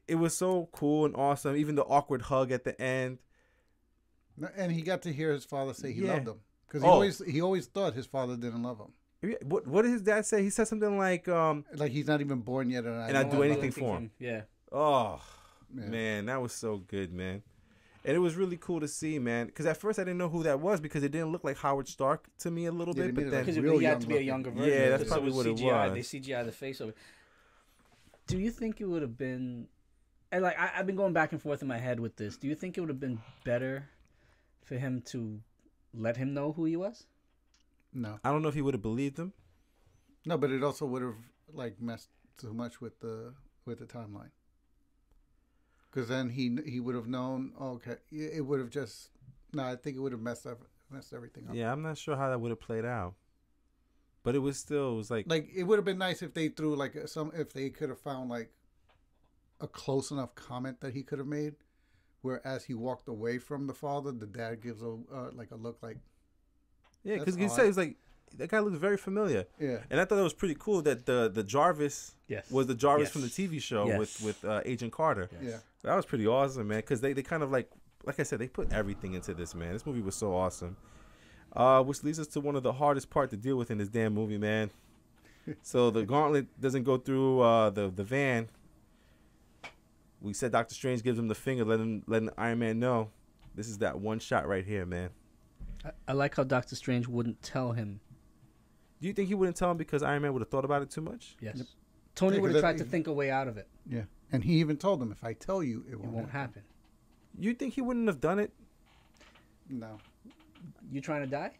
it was so cool and awesome. Even the awkward hug at the end. And he got to hear his father say he loved him, because he always thought his father didn't love him. What did his dad say? He said something like he's not even born yet, and I'd do anything for him. Yeah. Oh, man, that was so good, man. And it was really cool to see, man. Because at first I didn't know who that was because it didn't look like Howard Stark to me a little bit. But then because he had to be a younger version. Yeah, that's probably what it was. They CGI the face of it. Do you think it would have been? And like I've been going back and forth in my head with this. Do you think it would have been better for him to let him know who he was? No, I don't know if he would have believed him. No, but it also would have messed too much with the timeline. Because then he would have known. Okay, it would have just. No, I think it would have messed everything up. Yeah, I'm not sure how that would have played out. But it was like it would have been nice if they threw if they could have found a close enough comment that he could have made, where as he walked away from the father, the dad gives a look like. Yeah, because he said, he was like, that guy looks very familiar. Yeah. And I thought it was pretty cool that the Jarvis was the Jarvis from the TV show with Agent Carter. Yes. Yeah. That was pretty awesome, man, because they kind of like I said, they put everything into this, man. This movie was so awesome. Which leads us to one of the hardest part to deal with in this damn movie, man. So the gauntlet doesn't go through the van. We said Doctor Strange gives him the finger, letting Iron Man know. This is that one shot right here, man. I like how Doctor Strange wouldn't tell him. Do you think he wouldn't tell him because Iron Man would have thought about it too much? Yes. Yep. Tony would have tried to think a way out of it. Yeah. And he even told him, if I tell you, it won't happen. You think he wouldn't have done it? No. You trying to die?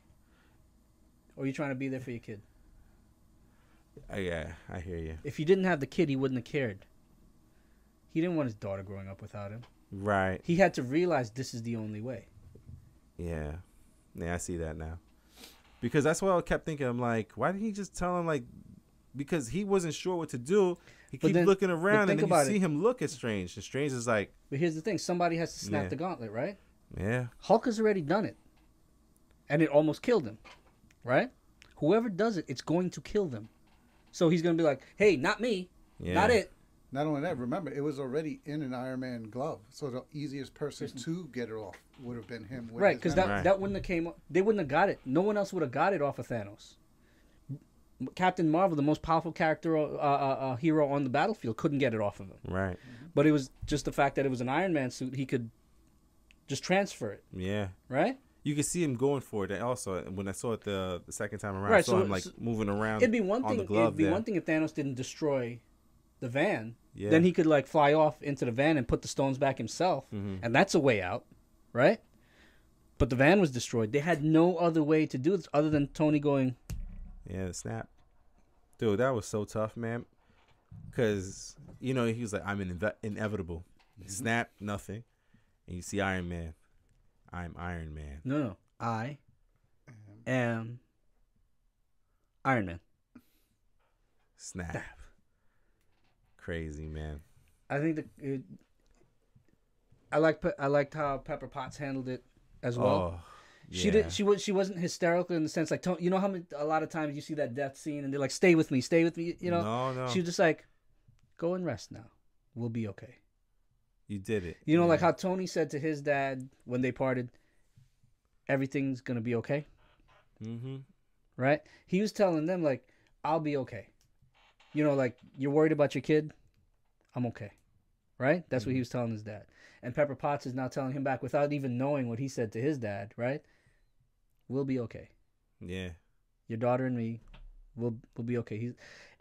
Or you trying to be there for your kid? Yeah, I hear you. If he didn't have the kid, he wouldn't have cared. He didn't want his daughter growing up without him. Right. He had to realize this is the only way. Yeah. Yeah, I see that now. Because that's what I kept thinking. I'm like, why didn't he just tell him, because he wasn't sure what to do. He keeps looking around, and then you see him look at Strange. And Strange is like... But here's the thing. Somebody has to snap the gauntlet, right? Yeah. Hulk has already done it. And it almost killed him. Right? Whoever does it, it's going to kill them. So he's going to be like, hey, not me. Yeah. Not it. Not only that, remember, it was already in an Iron Man glove. So the easiest person to get it off would have been him. Right, because that wouldn't have came... They wouldn't have got it. No one else would have got it off of Thanos. Captain Marvel, the most powerful character, hero on the battlefield, couldn't get it off of him. Right. But it was just the fact that it was an Iron Man suit. He could just transfer it. Yeah. Right? You could see him going for it. And also, when I saw it the second time around, I saw him moving around. It'd be one thing. It'd be one thing if Thanos didn't destroy the van. Yeah. Then he could fly off into the van and put the stones back himself, and that's a way out, right? But the van was destroyed. They had no other way to do this other than Tony going. Yeah, the snap. Dude, that was so tough, man. Because, he was like, I'm inevitable. Snap, nothing. And you see Iron Man. I'm Iron Man. No. I am Iron Man. Snap. Crazy, man. I think I liked how Pepper Potts handled it as well. Oh. Yeah. She wasn't hysterical in the sense how a lot of times you see that death scene and they're like, stay with me, No. She was just like, go and rest now. We'll be okay. You did it. Like how Tony said to his dad when they parted, everything's gonna be okay. Mm-hmm. Right? He was telling them I'll be okay. You're worried about your kid, I'm okay. Right? That's what he was telling his dad. And Pepper Potts is now telling him back without even knowing what he said to his dad, right? We'll be okay. Yeah. Your daughter and me, we'll be okay.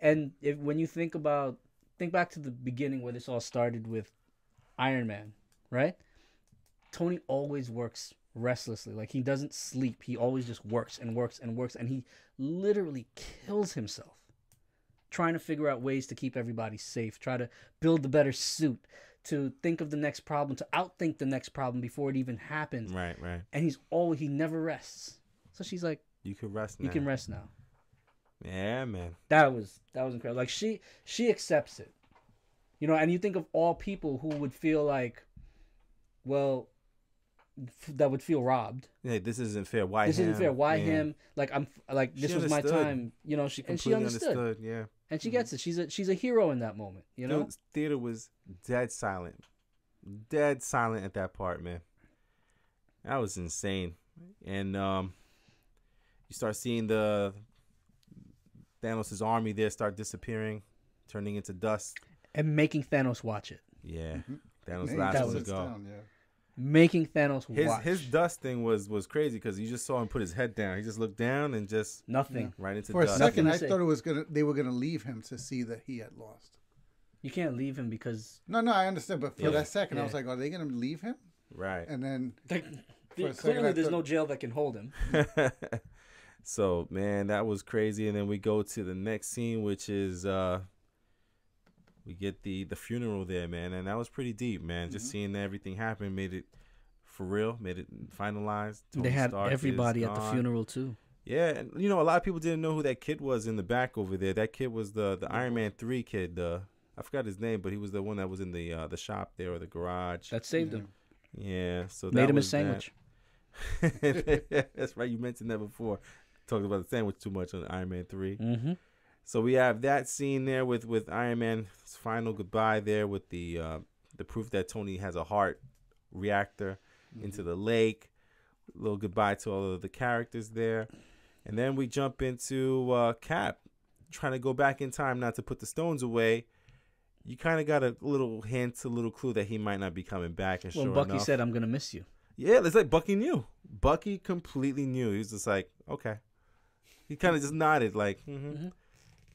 When you think back to the beginning where this all started with Iron Man, right? Tony always works restlessly. He doesn't sleep. He always just works and works and works. And he literally kills himself trying to figure out ways to keep everybody safe, try to build the better suit, to think of the next problem, to outthink the next problem before it even happens. Right. And he never rests. So she's like, you can rest now. You can rest now. Yeah, man. That was incredible. She accepts it. And you think of all people who would feel that would feel robbed. Yeah, this isn't fair. Why this him? Isn't fair. Why him? This was my time. She understood. Yeah. And she gets it. She's a hero in that moment. The theater was dead silent at that part, man. That was insane. And you start seeing the Thanos' army there start disappearing, turning into dust. And making Thanos watch it. Yeah. Mhm. Thanos He last just one to sits go. down, yeah. Making Thanos watch. His dust thing was crazy because you just saw him put his head down. He just looked down and just Nothing. right into For a dust. second, I Nothing to thought it was they were gonna leave him to see that he had lost. You can't leave him because No, I understand, but for Yeah. that second, I was Yeah. like, are they gonna leave him? Right. And then For a second, clearly I there's thought- no jail that can hold him. So, man, that was crazy. And then we go to the next scene, which is we get the funeral there, man. And that was pretty deep, man. Just seeing everything happen made it for real, made it finalized. Tony They had Stark is everybody at the gone. funeral too. Yeah, and you know, a lot of people didn't know who that kid was in the back over there. That kid was the Iron Man 3 kid. I forgot his name, but he was the one that was in the shop there or the garage. That saved him. Yeah, so Made that him a was sandwich. that. That's right. You mentioned that before. Talked about the sandwich too much on Iron Man 3. Mm-hmm. So we have that scene there with Iron Man's final goodbye there with the proof that Tony has a heart reactor into the lake. A little goodbye to all of the characters there. And then we jump into Cap trying to go back in time not to put the stones away. You kind of got a little hint, a little clue that he might not be coming back. And Well, sure Bucky enough, said, "I'm gonna miss you." yeah, it's like Bucky knew. Bucky completely knew. He was just like, okay. He kind of just nodded, like, mm-hmm.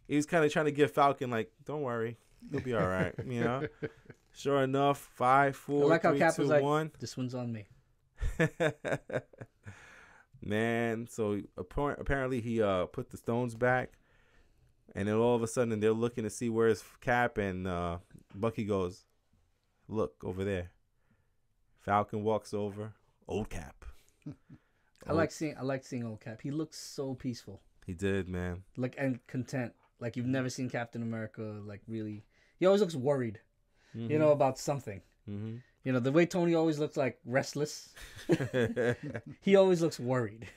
He was kind of trying to give Falcon, like, don't worry, he'll be all right, you know. Sure enough, 5, 4, I like how 3, Cap 2, was like, 1. "This one's on me." Man, so apparently he put the stones back, and then all of a sudden they're looking to see where's Cap, and Bucky goes, look over there. Falcon walks over, old Cap. I like seeing old Cap. He looks so peaceful, He did, man. like, and content. Like you've never seen Captain America like really. He always looks worried, you know, about something. Mm-hmm. You know, the way Tony always looks like restless. He always looks worried.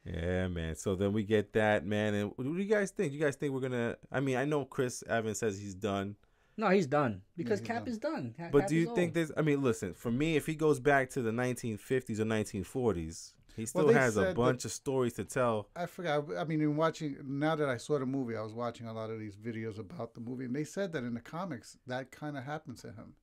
Yeah, man. So then we get that, man. And what do you guys think? You guys think we're gonna? I mean, I know Chris Evans says he's done, No, he's done because he's Cap done. is done. but Cap do you is think old. there's? I mean, listen. For me, if he goes back to the 1950s or 1940s, he still they has a said bunch of stories to tell. I forgot. I mean, now that I saw the movie, I was watching a lot of these videos about the movie, and they said that in the comics that kind of happened to him,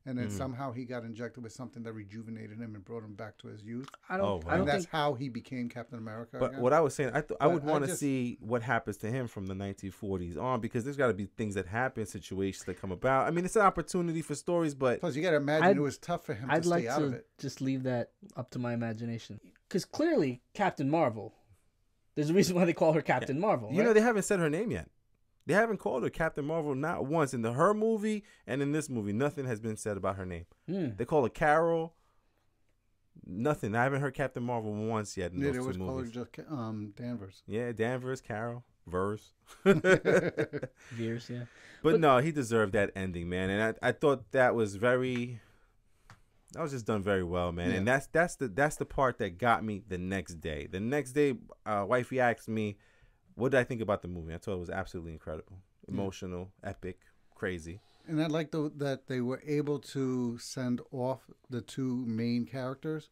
and then somehow he got injected with something that rejuvenated him and brought him back to his youth. I don't. Oh, wow. I And don't that's think. how he became Captain America. But again. what I was saying, I would But I want to just- see what happens to him from the 1940s on, because there's got to be things that happen, situations that come about. I mean, it's an opportunity for stories, but Plus, you got to imagine I'd- it was tough for him I'd to like stay out of to it. just leave that up to my imagination because clearly Captain Marvel. There's a reason why they call her Captain Marvel. you know right? they haven't said her name yet. They haven't called her Captain Marvel not once in her movie and in this movie. Nothing has been said about her name. They call her Carol. Nothing. I haven't heard Captain Marvel once yet in Yeah, those they two always call her movies. just Danvers. Yeah, Danvers, Carol, Verse. Veers, yeah. But no, he deserved that ending, man. And I thought that was just done very well, man. Yeah. And that's the part that got me the next day. The next day, wifey asked me, what did I think about the movie? I thought it was absolutely incredible, emotional, epic, crazy. And I like that they were able to send off the two main characters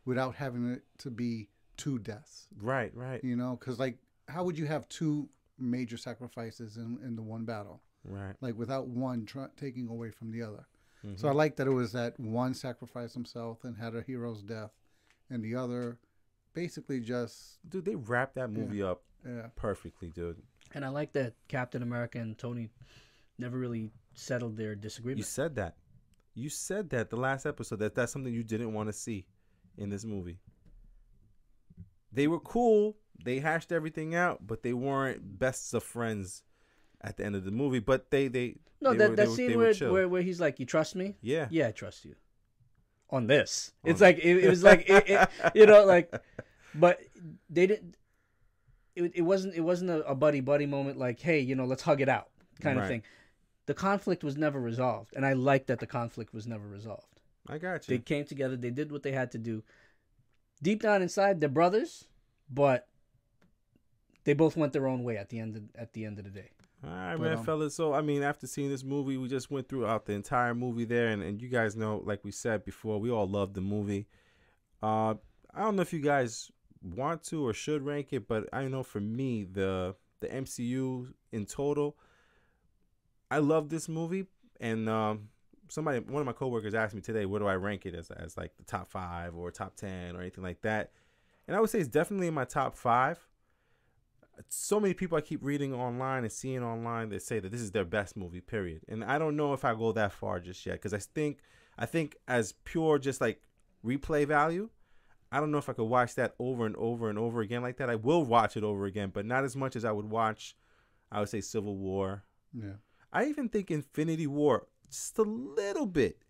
without having it to be two deaths. Right. You know, because like, how would you have two major sacrifices in the one battle? Right. Like without one taking away from the other. Mm-hmm. So I like that it was that one sacrificed himself and had a hero's death, and the other basically just Dude, they wrapped that movie up perfectly, dude. And I like that Captain America and Tony never really settled their disagreement. You said that. You said that the last episode, that's something you didn't want to see in this movie. They were cool. They hashed everything out, but they weren't best of friends at the end of the movie. But they No, they that were scene chill. where he's like, "You trust me?" Yeah. Yeah, I trust you. On this, On it's like it was like you know, like, but they didn't. It wasn't a buddy moment like, hey, you know, let's hug it out kind of Right. thing. The conflict was never resolved, and I like that the conflict was never resolved. I got you. They came together, they did what they had to do. Deep down inside, they're brothers, but they both went their own way at the end of the day. All right, But, man, fellas. So, I mean, after seeing this movie, we just went throughout the entire movie there. And you guys know, like we said before, we all loved the movie. I don't know if you guys want to or should rank it, but I know for me, the the MCU in total, I love this movie. And one of my coworkers asked me today, where do I rank it as like the top 5 or top 10 or anything like that? And I would say it's definitely in my top 5. So many people I keep reading online and seeing online that say that this is their best movie, period. And I don't know if I go that far just yet, because I think as pure just like replay value, I don't know if I could watch that over and over and over again like that. I will watch it over again, but not as much as I would watch, I would say, Civil War. Yeah. I even think Infinity War just a little bit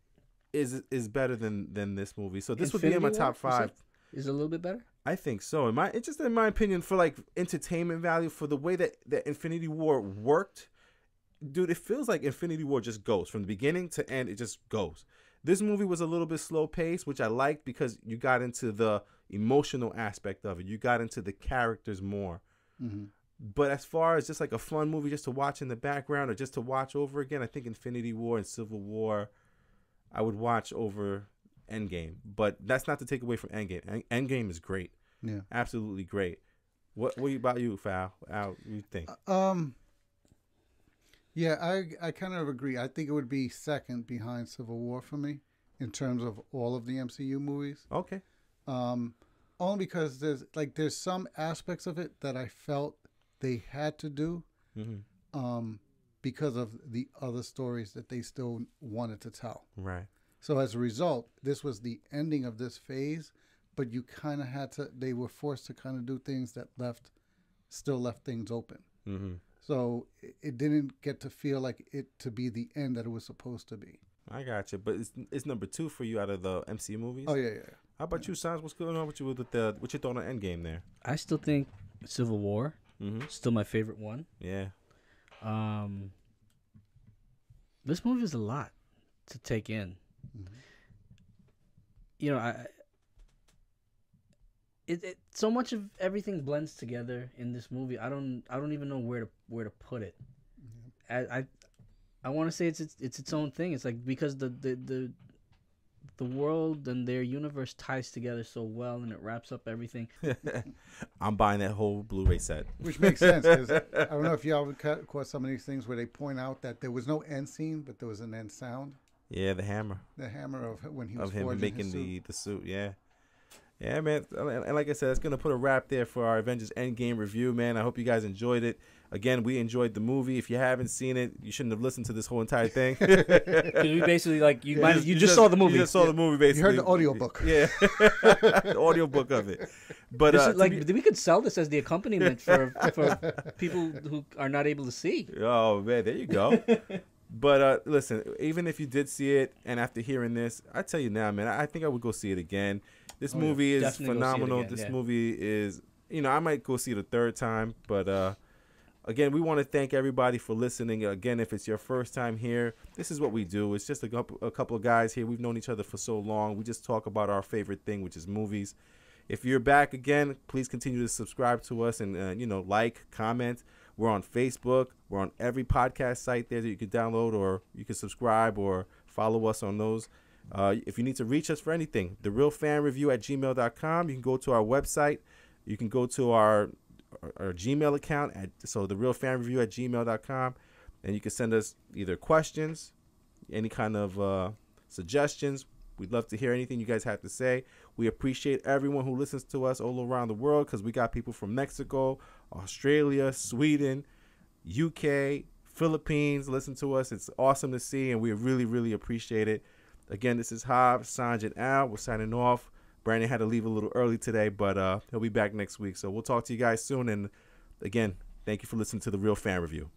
is better than this movie. So this would be in my top 5. Is it a little bit better? I think so. It's just in my opinion, for like entertainment value, for the way that Infinity War worked, dude, it feels like Infinity War just goes from the beginning to end. It just goes. This movie was a little bit slow paced, which I liked because you got into the emotional aspect of it. You got into the characters more. Mm-hmm. But as far as just like a fun movie just to watch in the background or just to watch over again, I think Infinity War and Civil War, I would watch over Endgame. But that's not to take away from Endgame. Endgame is great. Yeah. Absolutely great. What about you, Fal? What do you think? Yeah, I kind of agree. I think it would be second behind Civil War for me in terms of all of the MCU movies. Okay. Only because there's some aspects of it that I felt they had to do because of the other stories that they still wanted to tell. Right. So as a result, this was the ending of this phase, but you kind of they were forced to kind of do things that still left things open. Mm-hmm. So it didn't get to feel like it to be the end that it was supposed to be. I got you, but it's number 2 for you out of the MCU movies. Oh yeah. How about you, Sans? What's going on with you with what's your thought on Endgame there? I still think Civil War still my favorite one. Yeah. This movie is a lot to take in. Mm-hmm. You know, it so much of everything blends together in this movie. I don't even know where to put it. Mm-hmm. I want to say it's its own thing. It's like because the world and their universe ties together so well, and it wraps up everything. I'm buying that whole Blu-ray set. Which makes sense, because I don't know if y'all caught some of these things where they point out that there was no end scene, but there was an end sound. Yeah, the hammer. The hammer of when he was of him forging making his suit. the suit. Yeah. Yeah, man. And like I said, that's going to put a wrap there for our Avengers Endgame review, man. I hope you guys enjoyed it. Again, we enjoyed the movie. If you haven't seen it, you shouldn't have listened to this whole entire thing. Because we basically, like, you just saw the movie. You just saw the movie, basically. You heard the audiobook. Yeah. The audiobook of it. But we could sell this as the accompaniment for people who are not able to see. Oh, man, there you go. But listen, even if you did see it, and after hearing this, I tell you now, man, I think I would go see it again. This movie is phenomenal. This movie is, I might go see it a third time. But again, we want to thank everybody for listening. Again, if it's your first time here, this is what we do. It's just a couple of guys here. We've known each other for so long. We just talk about our favorite thing, which is movies. If you're back again, please continue to subscribe to us and, like, comment. We're on Facebook. We're on every podcast site there that you can download, or you can subscribe or follow us on those. If you need to reach us for anything, therealfanreview@gmail.com. You can go to our website. You can go to our Gmail account, therealfanreview@gmail.com, and you can send us either questions, any kind of suggestions. We'd love to hear anything you guys have to say. We appreciate everyone who listens to us all around the world, because we got people from Mexico, Australia, Sweden, UK, Philippines listen to us. It's awesome to see, and we really, really appreciate it. Again, this is Hav, Sanj, and Al. We're signing off. Brandon had to leave a little early today, but he'll be back next week. So we'll talk to you guys soon. And again, thank you for listening to The Real Fan Review.